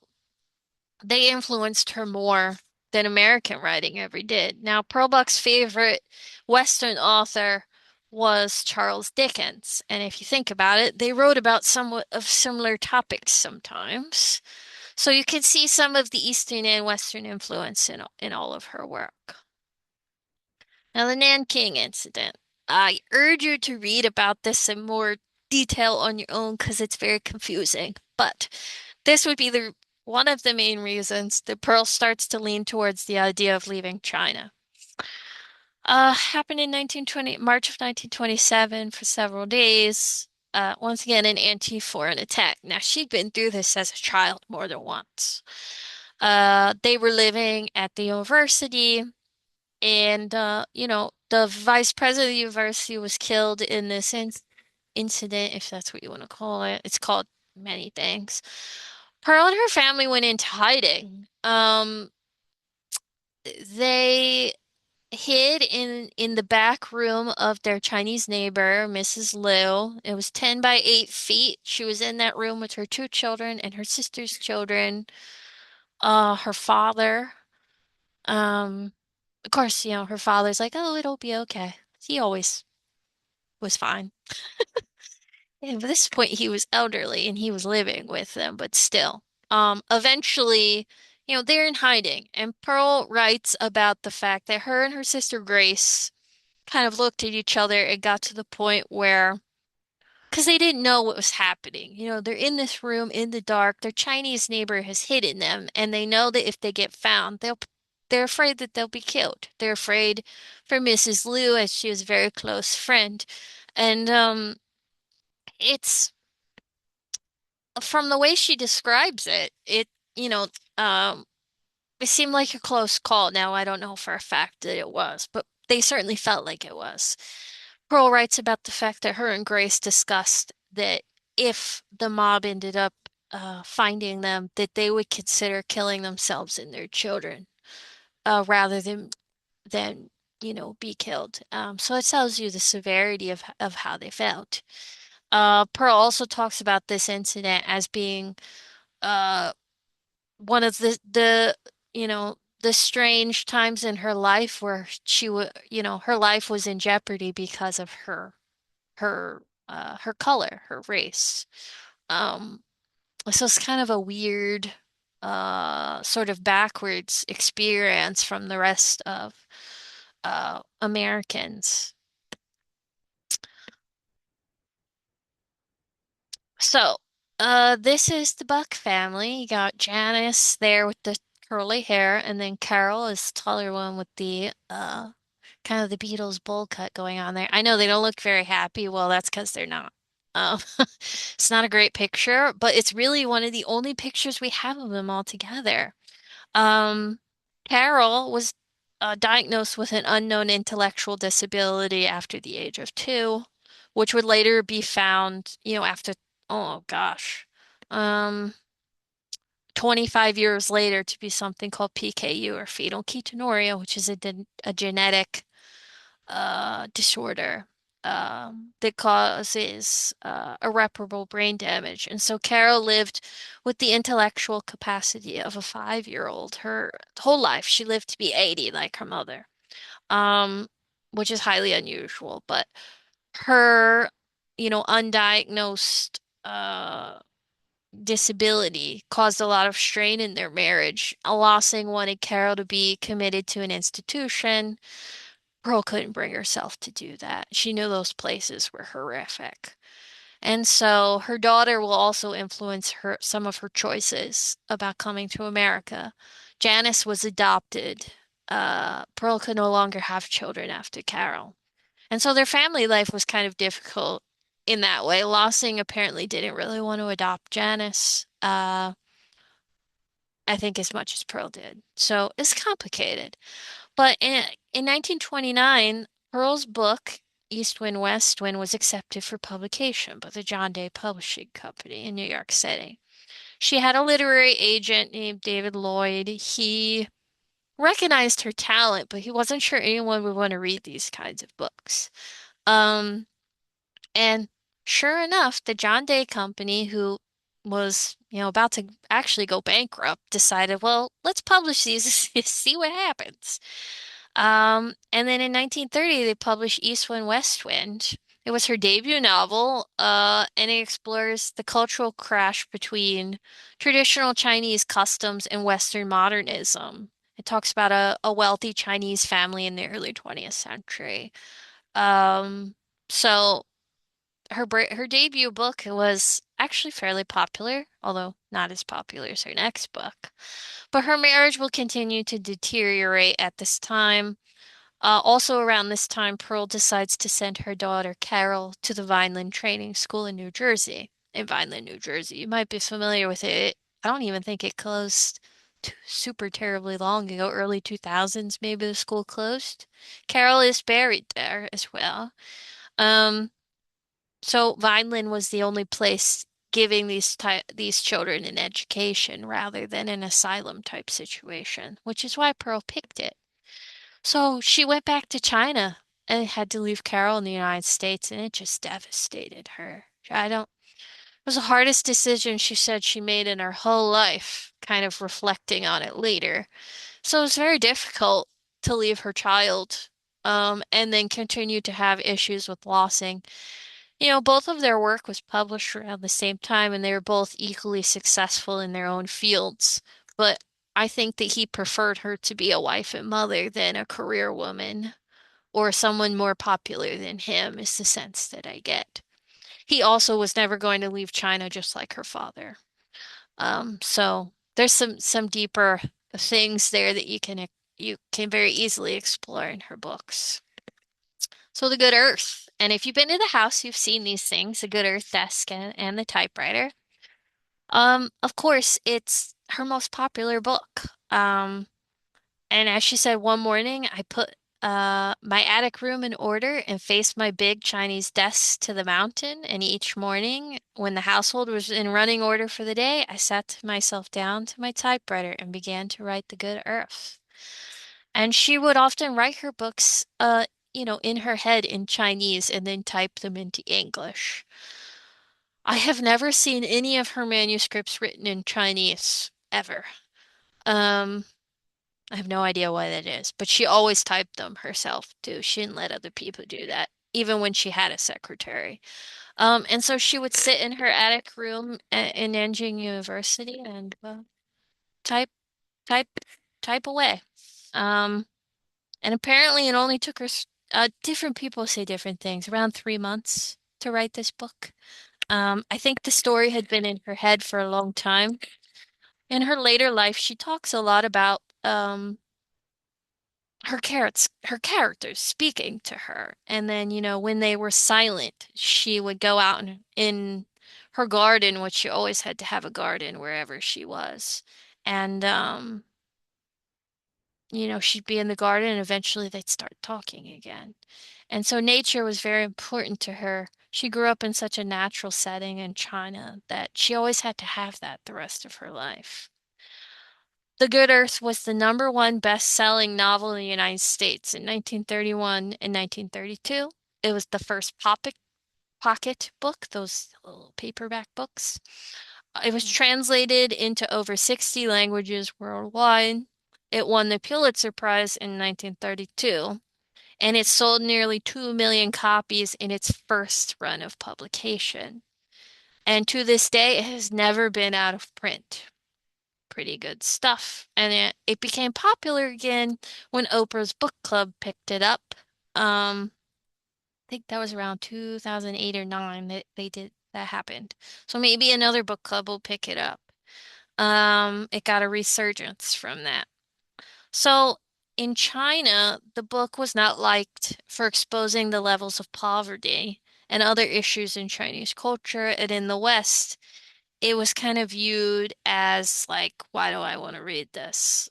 S2: they influenced her more than American writing ever did. Now, Pearl Buck's favorite Western author was Charles Dickens, and if you think about it, they wrote about somewhat of similar topics sometimes. So you can see some of the Eastern and Western influence in all of her work. Now, the Nanking incident. I urge you to read about this in more detail on your own because it's very confusing. But this would be the one of the main reasons that Pearl starts to lean towards the idea of leaving China. Happened in 1920, March of 1927 for several days. Once again, an anti-foreign attack. Now, she'd been through this as a child more than once. They were living at the university. And, the vice president of the university was killed in this incident, if that's what you want to call it. It's called many things. Pearl and her family went into hiding. They hid in the back room of their Chinese neighbor, Mrs. Liu. It was 10 by 8 feet. She was in that room with her two children and her sister's children, her father. Um, Of course, her father's like, oh, it'll be okay. He always was fine. And at this point, he was elderly and he was living with them, but still. Eventually, they're in hiding. And Pearl writes about the fact that her and her sister Grace kind of looked at each other and got to the point where because they didn't know what was happening. They're in this room in the dark. Their Chinese neighbor has hidden them, and they know that if they get found, they're afraid that they'll be killed. They're afraid for Mrs. Liu as she was a very close friend. And it's from the way she describes it, you know, um it seemed like a close call. Now, I don't know for a fact that it was, but they certainly felt like it was. Pearl writes about the fact that her and Grace discussed that if the mob ended up finding them, that they would consider killing themselves and their children rather than be killed. So it tells you the severity of how they felt. Pearl also talks about this incident as being uh, one of the strange times in her life where her life was in jeopardy because of her color, her race. Um, so it's kind of a weird, sort of backwards experience from the rest of Americans. So, this is the Buck family. You got Janice there with the curly hair, and then Carol is the taller one with the kind of the Beatles bowl cut going on there. I know they don't look very happy. Well, that's because they're not. It's not a great picture, but it's really one of the only pictures we have of them all together. Um, Carol was diagnosed with an unknown intellectual disability after the age of 2, which would later be found, after, oh gosh, um, 25 years later to be something called PKU or fetal ketonuria, which is a genetic disorder that causes irreparable brain damage. And so Carol lived with the intellectual capacity of a 5-year-old her whole life. She lived to be 80 like her mother, um, which is highly unusual. But her, undiagnosed disability caused a lot of strain in their marriage. Lossing wanted Carol to be committed to an institution. Pearl couldn't bring herself to do that. She knew those places were horrific. And so her daughter will also influence some of her choices about coming to America. Janice was adopted. Pearl could no longer have children after Carol. And so their family life was kind of difficult in that way. Lossing apparently didn't really want to adopt Janice, I think as much as Pearl did. So it's complicated. But in 1929, Pearl's book, East Wind, West Wind, was accepted for publication by the John Day Publishing Company in New York City. She had a literary agent named David Lloyd. He recognized her talent, but he wasn't sure anyone would want to read these kinds of books. Um, and sure enough, the John Day Company, who was, about to actually go bankrupt, decided, well, let's publish these, see what happens. And then in 1930, they published East Wind, West Wind. It was her debut novel, and it explores the cultural crash between traditional Chinese customs and Western modernism. It talks about a wealthy Chinese family in the early 20th century. Um, so her debut book was actually fairly popular, although not as popular as her next book. But her marriage will continue to deteriorate at this time. Also around this time, Pearl decides to send her daughter Carol to the Vineland Training School in New Jersey. In Vineland, New Jersey. You might be familiar with it. I don't even think it closed super terribly long ago, early 2000s, maybe the school closed. Carol is buried there as well. Um, so Vineland was the only place giving these children an education rather than an asylum type situation, which is why Pearl picked it. So she went back to China and had to leave Carol in the United States, and it just devastated her. It was the hardest decision she said she made in her whole life, kind of reflecting on it later. So it was very difficult to leave her child, and then continue to have issues with lossing. Both of their work was published around the same time, and they were both equally successful in their own fields. But I think that he preferred her to be a wife and mother than a career woman or someone more popular than him, is the sense that I get. He also was never going to leave China just like her father. So there's some deeper things there that you can very easily explore in her books. So the Good Earth. And if you've been to the house, you've seen these things, the Good Earth desk and the typewriter. Of course, it's her most popular book. And as she said, one morning I put my attic room in order and faced my big Chinese desk to the mountain. And each morning, when the household was in running order for the day, I sat myself down to my typewriter and began to write the Good Earth. And she would often write her books, in her head in Chinese and then type them into English. I have never seen any of her manuscripts written in Chinese, ever. Um, I have no idea why that is, but she always typed them herself too. She didn't let other people do that, even when she had a secretary. And so she would sit in her attic room in Nanjing University and type, type, type away. Um, And apparently it only took her, different people say different things, around 3 months to write this book. I think the story had been in her head for a long time. In her later life, she talks a lot about her characters speaking to her. And then, when they were silent, she would go out in her garden, which she always had to have a garden wherever she was. And she'd be in the garden and eventually they'd start talking again. And so nature was very important to her. She grew up in such a natural setting in China that she always had to have that the rest of her life. The Good Earth was the number one best-selling novel in the United States in 1931 and 1932. It was the first pocket book, those little paperback books. It was translated into over 60 languages worldwide. It won the Pulitzer Prize in 1932, and it sold nearly 2 million copies in its first run of publication. And to this day, it has never been out of print. Pretty good stuff. And it became popular again when Oprah's book club picked it up. I think that was around 2008 or 9 that that happened. So maybe another book club will pick it up. It got a resurgence from that. So in China, the book was not liked for exposing the levels of poverty and other issues in Chinese culture. And in the West, it was kind of viewed as like, why do I want to read this?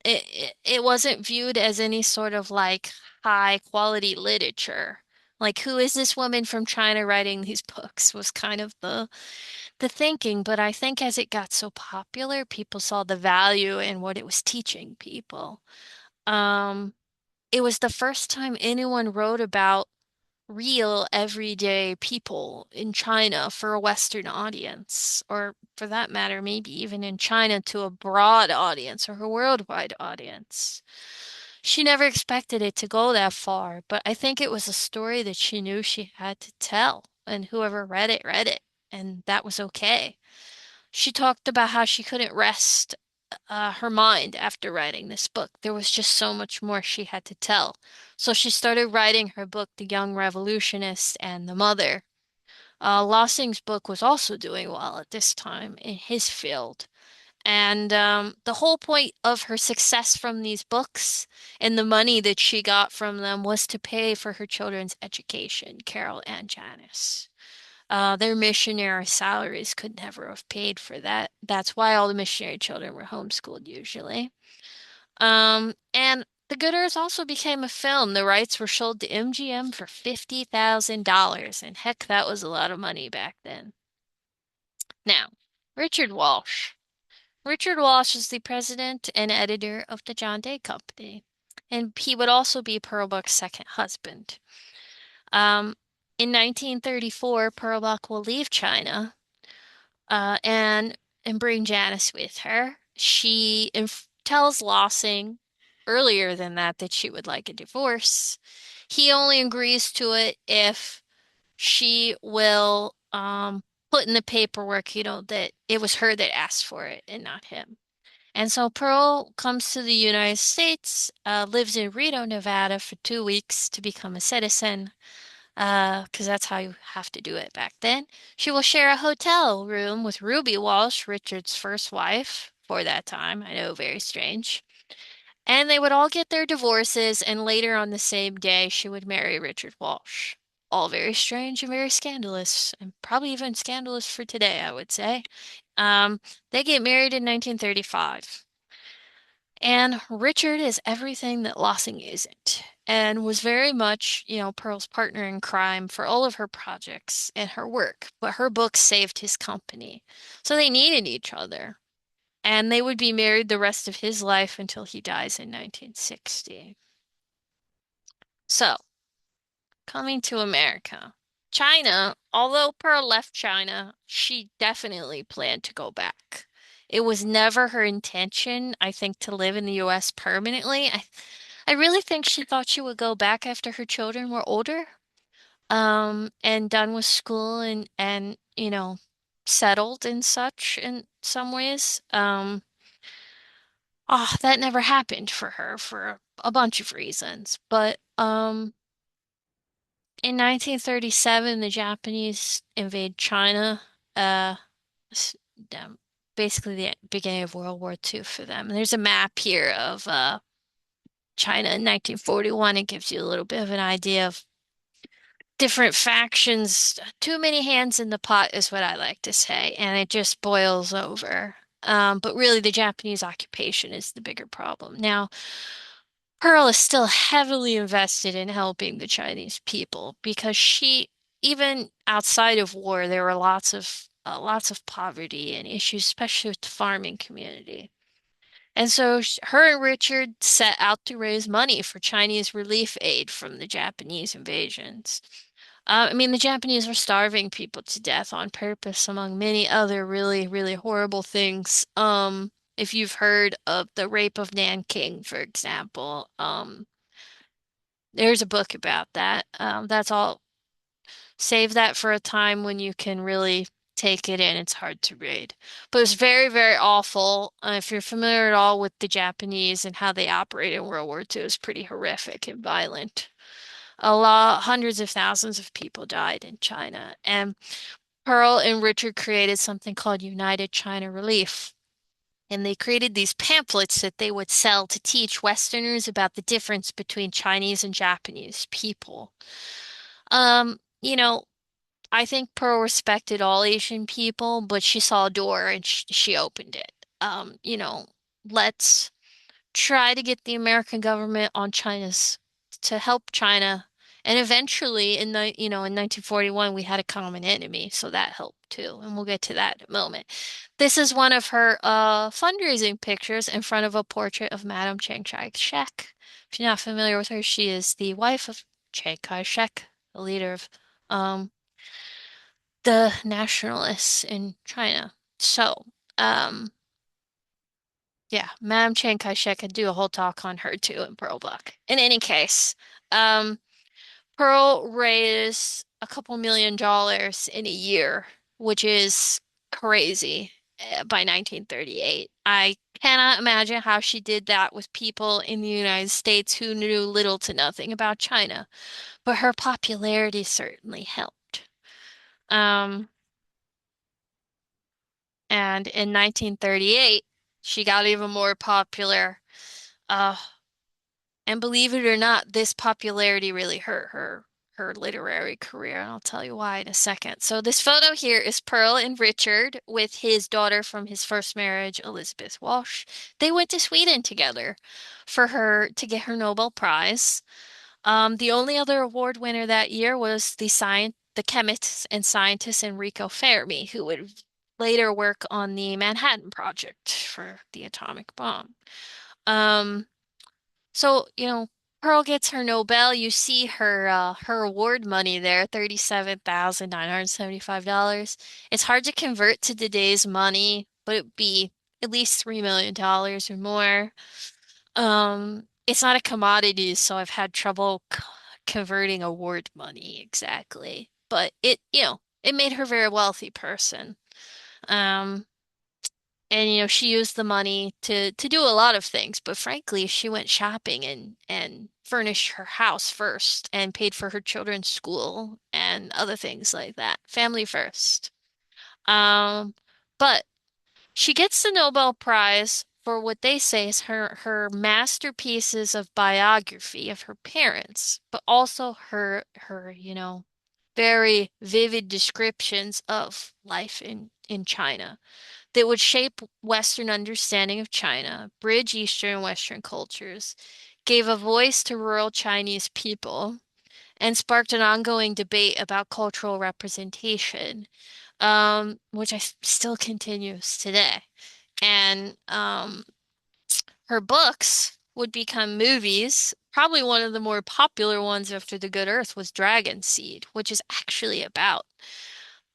S2: It wasn't viewed as any sort of like high quality literature. Like, who is this woman from China writing these books was kind of the thinking. But I think as it got so popular, people saw the value in what it was teaching people. Um, it was the first time anyone wrote about real everyday people in China for a Western audience, or for that matter, maybe even in China to a broad audience or a worldwide audience. She never expected it to go that far, but I think it was a story that she knew she had to tell, and whoever read it, and that was okay. She talked about how she couldn't rest her mind after writing this book. There was just so much more she had to tell. So she started writing her book, The Young Revolutionist and the Mother. Lossing's book was also doing well at this time in his field. And the whole point of her success from these books and the money that she got from them was to pay for her children's education, Carol and Janice. Their missionary salaries could never have paid for that. That's why all the missionary children were homeschooled usually. And The Good Earth also became a film. The rights were sold to MGM for $50,000, and heck, that was a lot of money back then. Now, Richard Walsh. Richard Walsh is the president and editor of the John Day Company, and he would also be Pearl Buck's second husband. Um, in 1934, Pearl Buck will leave China uh, and and bring Janice with her. She tells Lossing earlier than that she would like a divorce. He only agrees to it if she will put in the paperwork, that it was her that asked for it and not him. And so Pearl comes to the United States, lives in Reno, Nevada for 2 weeks to become a citizen, because that's how you have to do it back then. She will share a hotel room with Ruby Walsh, Richard's first wife, for that time. I know, very strange. And they would all get their divorces, and later on the same day, she would marry Richard Walsh. All very strange and very scandalous, and probably even scandalous for today, I would say. Um, they get married in 1935. And Richard is everything that Lossing isn't, and was very much, Pearl's partner in crime for all of her projects and her work, but her books saved his company. So they needed each other, and they would be married the rest of his life until he dies in 1960. So, coming to America. China, although Pearl left China, she definitely planned to go back. It was never her intention, I think, to live in the US permanently. I really think she thought she would go back after her children were older, and done with school and settled and such in some ways. That never happened for her for a bunch of reasons. But in 1937, the Japanese invade China. Uh, s- um, Basically the beginning of World War II for them. And there's a map here of China in 1941. It gives you a little bit of an idea of different factions. Too many hands in the pot is what I like to say, and it just boils over. But really, the Japanese occupation is the bigger problem. Now, Pearl is still heavily invested in helping the Chinese people because even outside of war, there were lots of poverty and issues, especially with the farming community. And so her and Richard set out to raise money for Chinese relief aid from the Japanese invasions. I mean, the Japanese were starving people to death on purpose, among many other really, really horrible things. If you've heard of the rape of Nanking, for example, there's a book about that. That's all. Save that for a time when you can really take it in. It's hard to read. But it's very, very awful. If you're familiar at all with the Japanese and how they operate in World War II, it's pretty horrific and violent. Hundreds of thousands of people died in China. And Pearl and Richard created something called United China Relief. And they created these pamphlets that they would sell to teach Westerners about the difference between Chinese and Japanese people. You know, I think Pearl respected all Asian people, but she saw a door and she opened it. You know, let's try to get the American government on China's to help China. And eventually in 1941 we had a common enemy, so that helped too. And we'll get to that in a moment. This is one of her fundraising pictures in front of a portrait of Madame Chiang Kai-shek. If you're not familiar with her, she is the wife of Chiang Kai-shek, the leader of um the nationalists in China. So, um yeah, Madame Chiang Kai-shek could do a whole talk on her too in Pearl Buck. In any case, um, Pearl raised a couple $1 million in a year, which is crazy by 1938. I cannot imagine how she did that with people in the United States who knew little to nothing about China, but her popularity certainly helped. Um, and in 1938, she got even more popular. Uh, And believe it or not, this popularity really hurt her literary career. And I'll tell you why in a second. So this photo here is Pearl and Richard with his daughter from his first marriage, Elizabeth Walsh. They went to Sweden together for her to get her Nobel Prize. The only other award winner that year was the chemist and scientist Enrico Fermi, who would later work on the Manhattan Project for the atomic bomb. Um, so, Pearl gets her Nobel. You see her award money there, $37,975. It's hard to convert to today's money, but it'd be at least $3 million or more. It's not a commodity, so I've had trouble c converting award money exactly. But it made her a very wealthy person. Um, and she used the money to do a lot of things, but frankly, she went shopping and furnished her house first and paid for her children's school and other things like that. Family first. Um, but she gets the Nobel Prize for what they say is her masterpieces of biography of her parents, but also her very vivid descriptions of life in China that would shape Western understanding of China, bridge Eastern and Western cultures, gave a voice to rural Chinese people, and sparked an ongoing debate about cultural representation, which still continues today. And her books would become movies. Probably one of the more popular ones after The Good Earth was Dragon Seed, which is actually about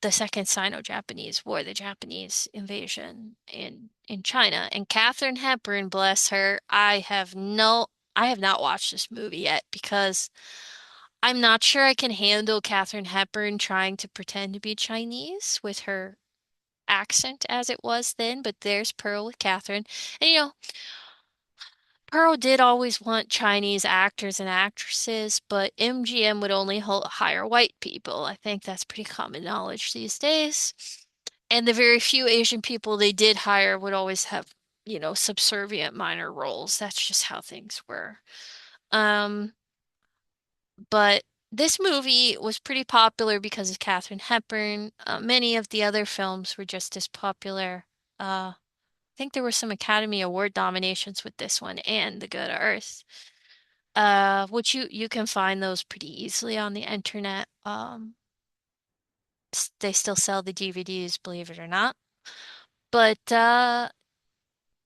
S2: the Second Sino-Japanese War, the Japanese invasion in China. And Katharine Hepburn, bless her, I have not watched this movie yet because I'm not sure I can handle Katharine Hepburn trying to pretend to be Chinese with her accent as it was then, but there's Pearl with Katharine. And Pearl did always want Chinese actors and actresses, but MGM would only hire white people. I think that's pretty common knowledge these days. And the very few Asian people they did hire would always have, subservient minor roles. That's just how things were. Um, but this movie was pretty popular because of Katharine Hepburn. Many of the other films were just as popular. I think there were some Academy Award nominations with this one and The Good Earth. Which you can find those pretty easily on the internet. They still sell the DVDs, believe it or not. But the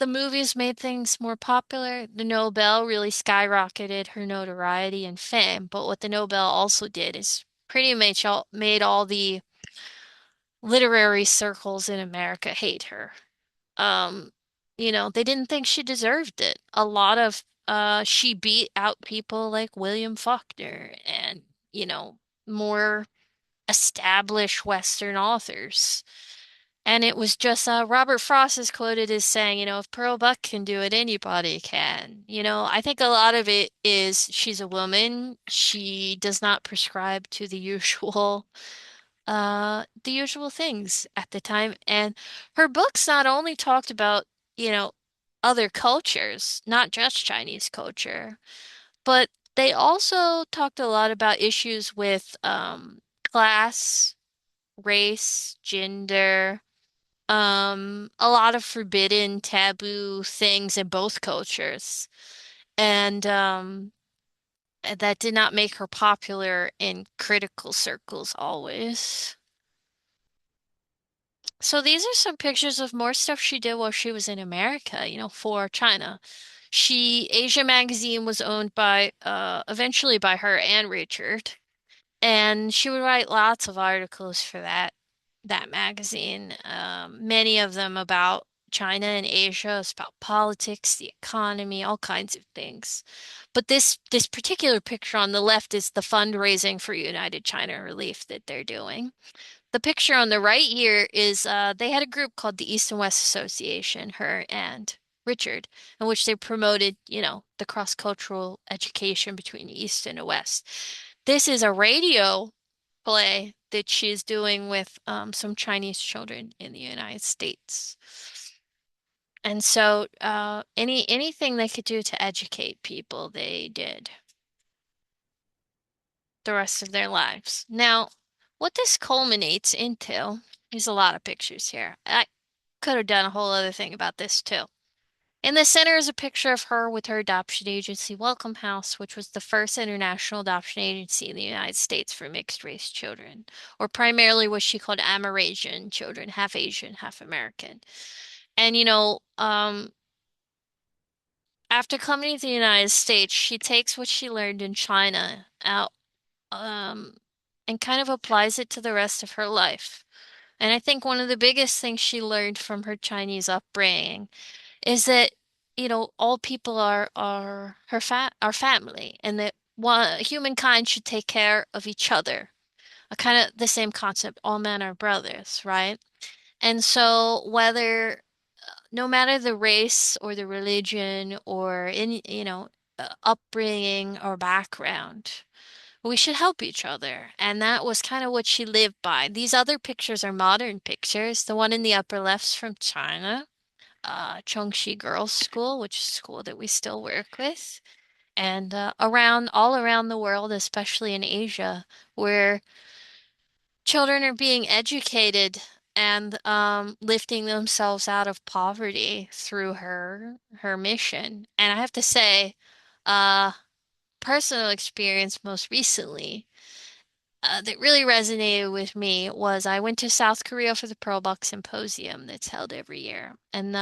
S2: movies made things more popular. The Nobel really skyrocketed her notoriety and fame. But what the Nobel also did is pretty much made all the literary circles in America hate her. Um, they didn't think she deserved it. A lot of she beat out people like William Faulkner and, you know, more established Western authors. And it was just Robert Frost is quoted as saying, if Pearl Buck can do it, anybody can. I think a lot of it is she's a woman. She does not prescribe to the usual things at the time. And her books not only talked about, you know, other cultures, not just Chinese culture, but they also talked a lot about issues with class, race, gender, a lot of forbidden, taboo things in both cultures. And that did not make her popular in critical circles always. So these are some pictures of more stuff she did while she was in America, for China. Asia Magazine was owned eventually by her and Richard, and she would write lots of articles for that magazine. Many of them about China and Asia, it's about politics, the economy, all kinds of things. But this particular picture on the left is the fundraising for United China Relief that they're doing. The picture on the right here is they had a group called the East and West Association, her and Richard, in which they promoted, the cross-cultural education between the East and the West. This is a radio play that she's doing with some Chinese children in the United States. And so anything they could do to educate people, they did the rest of their lives. Now, what this culminates into, there's a lot of pictures here. I could have done a whole other thing about this too. In the center is a picture of her with her adoption agency, Welcome House, which was the first international adoption agency in the United States for mixed race children, or primarily what she called Amerasian children, half Asian, half American. And after coming to the United States, she takes what she learned in China out um, and kind of applies it to the rest of her life. And I think one of the biggest things she learned from her Chinese upbringing is that, all people are our family, and that humankind should take care of each other. A kind of the same concept, all men are brothers, right? And so no matter the race or the religion or any, upbringing or background, we should help each other. And that was kind of what she lived by. These other pictures are modern pictures. The one in the upper left's from China, Chongqing Girls' School, which is a school that we still work with. And all around the world, especially in Asia, where children are being educated and lifting themselves out of poverty through her mission. And I have to say, uh, personal experience most recently that really resonated with me was I went to South Korea for the Pearl Buck Symposium that's held every year. And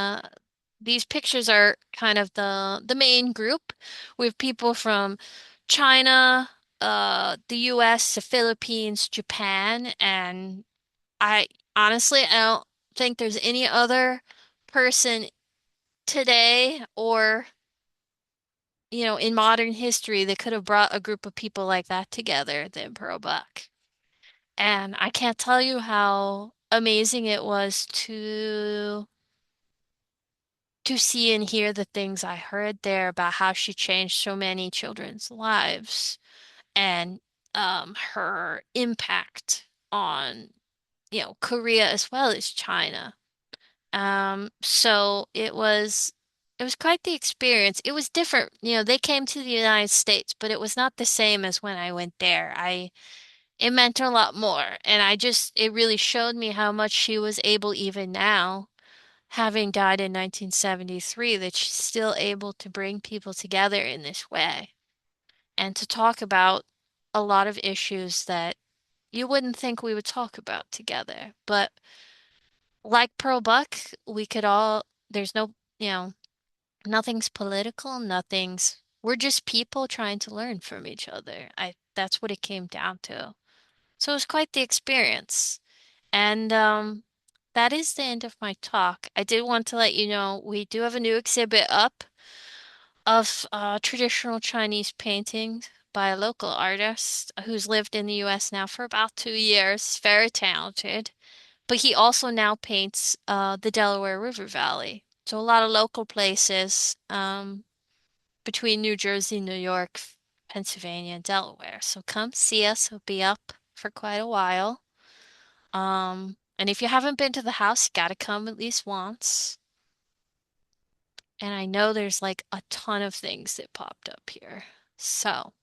S2: these pictures are kind of the main group with people from China, the US, the Philippines, Japan, and I I don't think there's any other person today or, in modern history that could have brought a group of people like that together than Pearl Buck. And I can't tell you how amazing it was to see and hear the things I heard there about how she changed so many children's lives and her impact on, Korea as well as China. So it was quite the experience. It was different. They came to the United States, but it was not the same as when I went there. It meant a lot more, and it really showed me how much she was able even now, having died in 1973, that she's still able to bring people together in this way and to talk about a lot of issues that you wouldn't think we would talk about together. But like Pearl Buck, there's no, nothing's political, we're just people trying to learn from each other. That's what it came down to. So it was quite the experience. And that is the end of my talk. I did want to let you know we do have a new exhibit up of traditional Chinese paintings by a local artist who's lived in the US now for about 2 years. Very talented. But he also now paints the Delaware River Valley. So a lot of local places between New Jersey, New York, Pennsylvania, and Delaware. So come see us. We'll be up for quite a while. And if you haven't been to the house, you gotta come at least once. And I know there's like a ton of things that popped up here. So,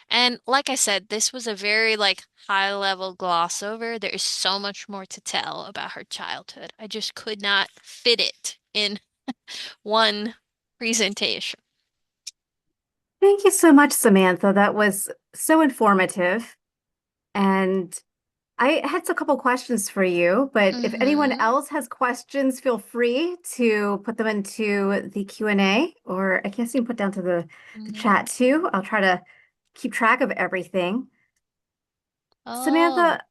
S2: and like I said, this was a very like high level gloss over. There is so much more to tell about her childhood. I just could not fit it in one presentation.
S1: Thank you so much, Samantha. That was so informative. And I had a couple questions for you, but if anyone
S2: Mm-hmm.
S1: else has questions, feel free to put them into the Q&A, or I guess you can put down to the
S2: Mm-hmm.
S1: chat too. I'll try to keep track of everything.
S2: Oh,
S1: Samantha,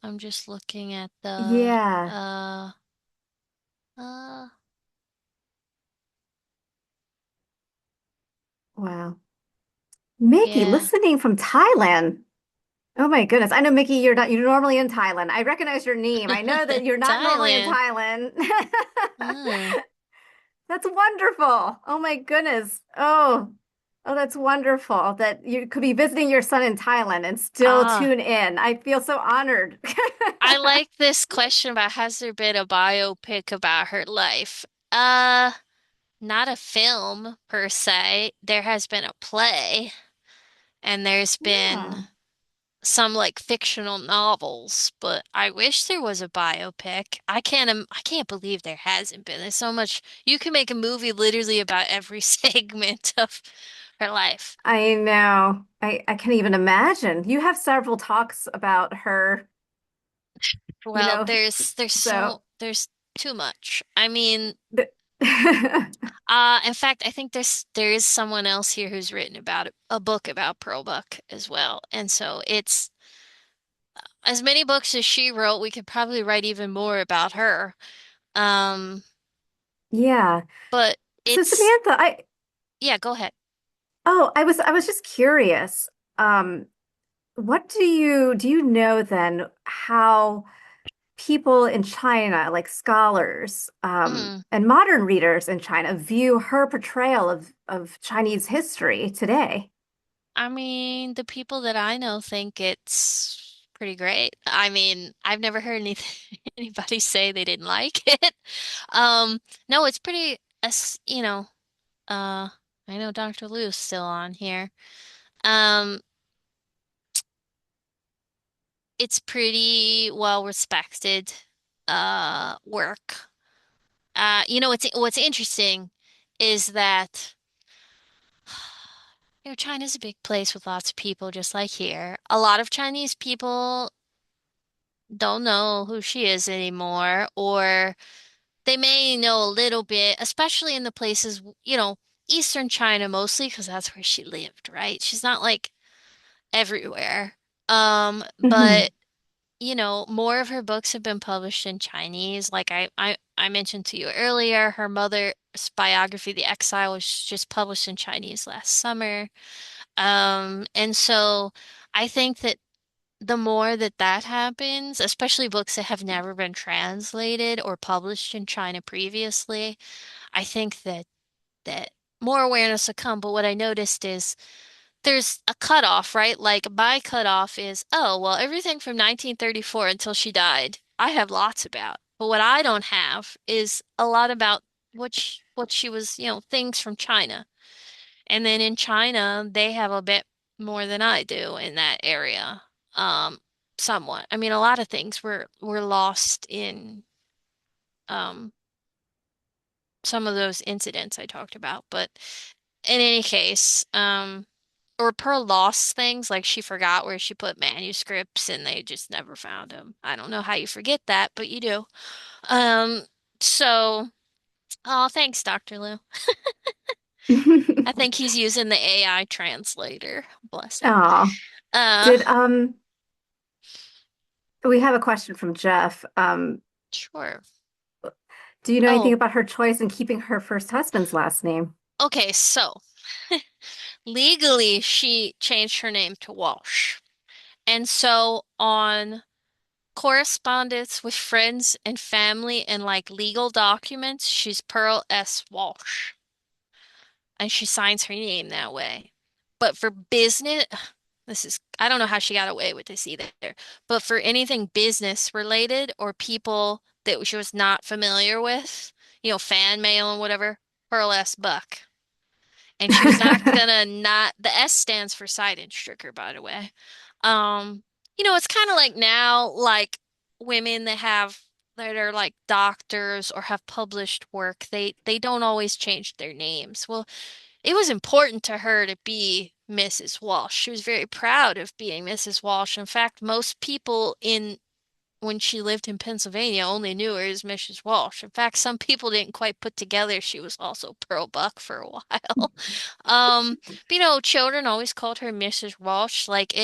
S2: I'm just looking at the
S1: yeah,
S2: uh
S1: wow. Mickey,
S2: yeah.
S1: listening from Thailand. Oh my goodness. I know, Mickey, you're normally in Thailand. I recognize your name. I know that you're not normally in
S2: Thailand.
S1: Thailand.
S2: Mm.
S1: That's wonderful. Oh my goodness. Oh, that's wonderful that you could be visiting your son in Thailand and still
S2: Ah,
S1: tune in. I feel so honored.
S2: I like this question about has there been a biopic about her life? Uh, Not a film per se. There has been a play and there's been
S1: Oh,
S2: some like fictional novels, but I wish there was a biopic. I can't believe there hasn't been. There's so much you can make a movie literally about every segment of her life.
S1: I know. I can't even imagine. You have several talks about her, you
S2: Well,
S1: know, so
S2: there's too much. I mean,
S1: the-
S2: in fact, I think there is someone else here who's written about a book about Pearl Buck as well. And so it's as many books as she wrote, we could probably write even more about her. Um,
S1: yeah.
S2: but
S1: So
S2: it's
S1: Samantha,
S2: yeah, go ahead.
S1: I was just curious. Um, what do you know then how people in China, like scholars,
S2: Mm,
S1: and modern readers in China view her portrayal of Chinese history today?
S2: I mean, the people that I know think it's pretty great. I mean, I've never heard anybody say they didn't like it. Um, no, it's pretty, uh, I know Dr. Lou's still on here. Um, it's pretty well respected work. What's interesting is that China's a big place with lots of people just like here. A lot of Chinese people don't know who she is anymore, or they may know a little bit, especially in the places, Eastern China mostly, because that's where she lived, right? She's not like everywhere.
S1: Hmm.
S2: But more of her books have been published in Chinese. Like I mentioned to you earlier, her mother's biography, The Exile, was just published in Chinese last summer. And so I think that the more that that happens, especially books that have never been translated or published in China previously, I think that more awareness will come. But what I noticed is there's a cutoff, right? Like my cutoff is, oh, well, everything from 1934 until she died, I have lots about. But what I don't have is a lot about what she was, things from China. And then in China, they have a bit more than I do in that area. Um, Somewhat. I mean, a lot of things were lost in um some of those incidents I talked about. But in any case, or Pearl lost things, like she forgot where she put manuscripts and they just never found them. I don't know how you forget that, but you do. Um, so, oh, thanks, Dr. Lou. I think he's using the AI translator. Bless him.
S1: Oh,
S2: Uh,
S1: did we have a question from Jeff.
S2: sure.
S1: Do you know anything
S2: Oh,
S1: about her choice in keeping her first husband's last name?
S2: okay, so legally she changed her name to Walsh. And so on correspondence with friends and family and like legal documents, she's Pearl S. Walsh. And she signs her name that way. But for business, I don't know how she got away with this either. But for anything business related or people that she was not familiar with, fan mail and whatever, Pearl S. Buck. And she was not gonna not, the S stands for Seidenstricker, by the way. Um, it's kind of like now, like women that are like doctors or have published work, they don't always change their names. Well, it was important to her to be Mrs. Walsh. She was very proud of being Mrs. Walsh. In fact, most people in when she lived in Pennsylvania only knew her as Mrs. Walsh. In fact, some people didn't quite put together she was also Pearl Buck for a while. But children always called her Mrs. Walsh, like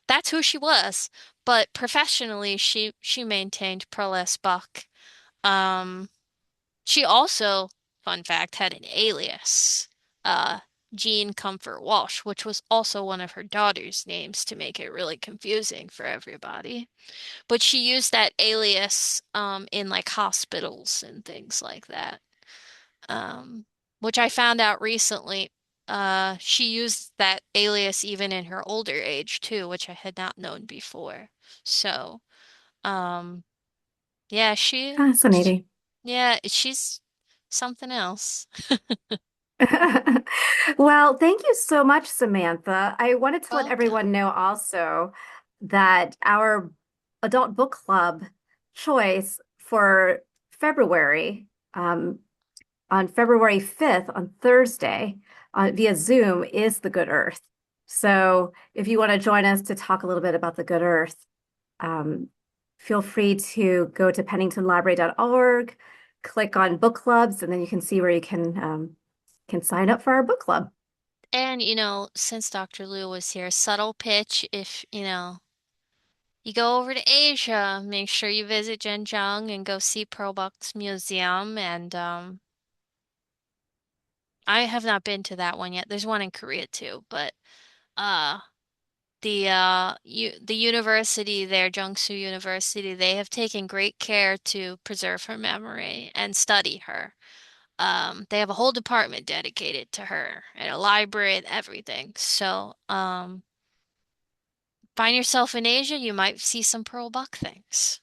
S2: that's who she was. But professionally, she maintained Pearl S. Buck. Um, she also, fun fact, had an alias, uh, Jean Comfort Walsh, which was also one of her daughter's names to make it really confusing for everybody. But she used that alias in like hospitals and things like that. Um, which I found out recently. She used that alias even in her older age too, which I had not known before. So, um, yeah,
S1: Fascinating.
S2: yeah, she's something else.
S1: Well, thank you so much, Samantha. I wanted to let everyone
S2: Welcome.
S1: know also that our adult book club choice for February, on February 5th, on Thursday, via Zoom, is The Good Earth. So if you want to join us to talk a little bit about The Good Earth, um, feel free to go to penningtonlibrary.org, click on book clubs, and then you can see where you can sign up for our book club.
S2: And, since Dr. Liu was here, subtle pitch, if, you go over to Asia, make sure you visit Zhenjiang and go see Pearl Buck's museum. And I have not been to that one yet. There's one in Korea too, but uh the university there, Jiangsu University, they have taken great care to preserve her memory and study her. They have a whole department dedicated to her and a library and everything. So, find yourself in Asia, you might see some Pearl Buck things.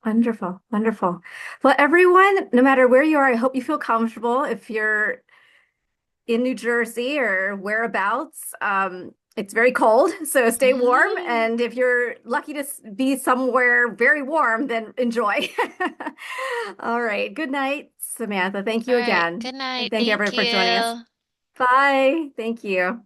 S1: Wonderful, wonderful. Well, everyone, no matter where you are, I hope you feel comfortable. If you're in New Jersey or whereabouts, it's very cold, so stay warm. And if you're lucky to be somewhere very warm, then enjoy. All right. Good night, Samantha. Thank
S2: All
S1: you
S2: right,
S1: again.
S2: good
S1: And
S2: night.
S1: thank you
S2: Thank
S1: everyone for joining us.
S2: you.
S1: Bye. Thank you.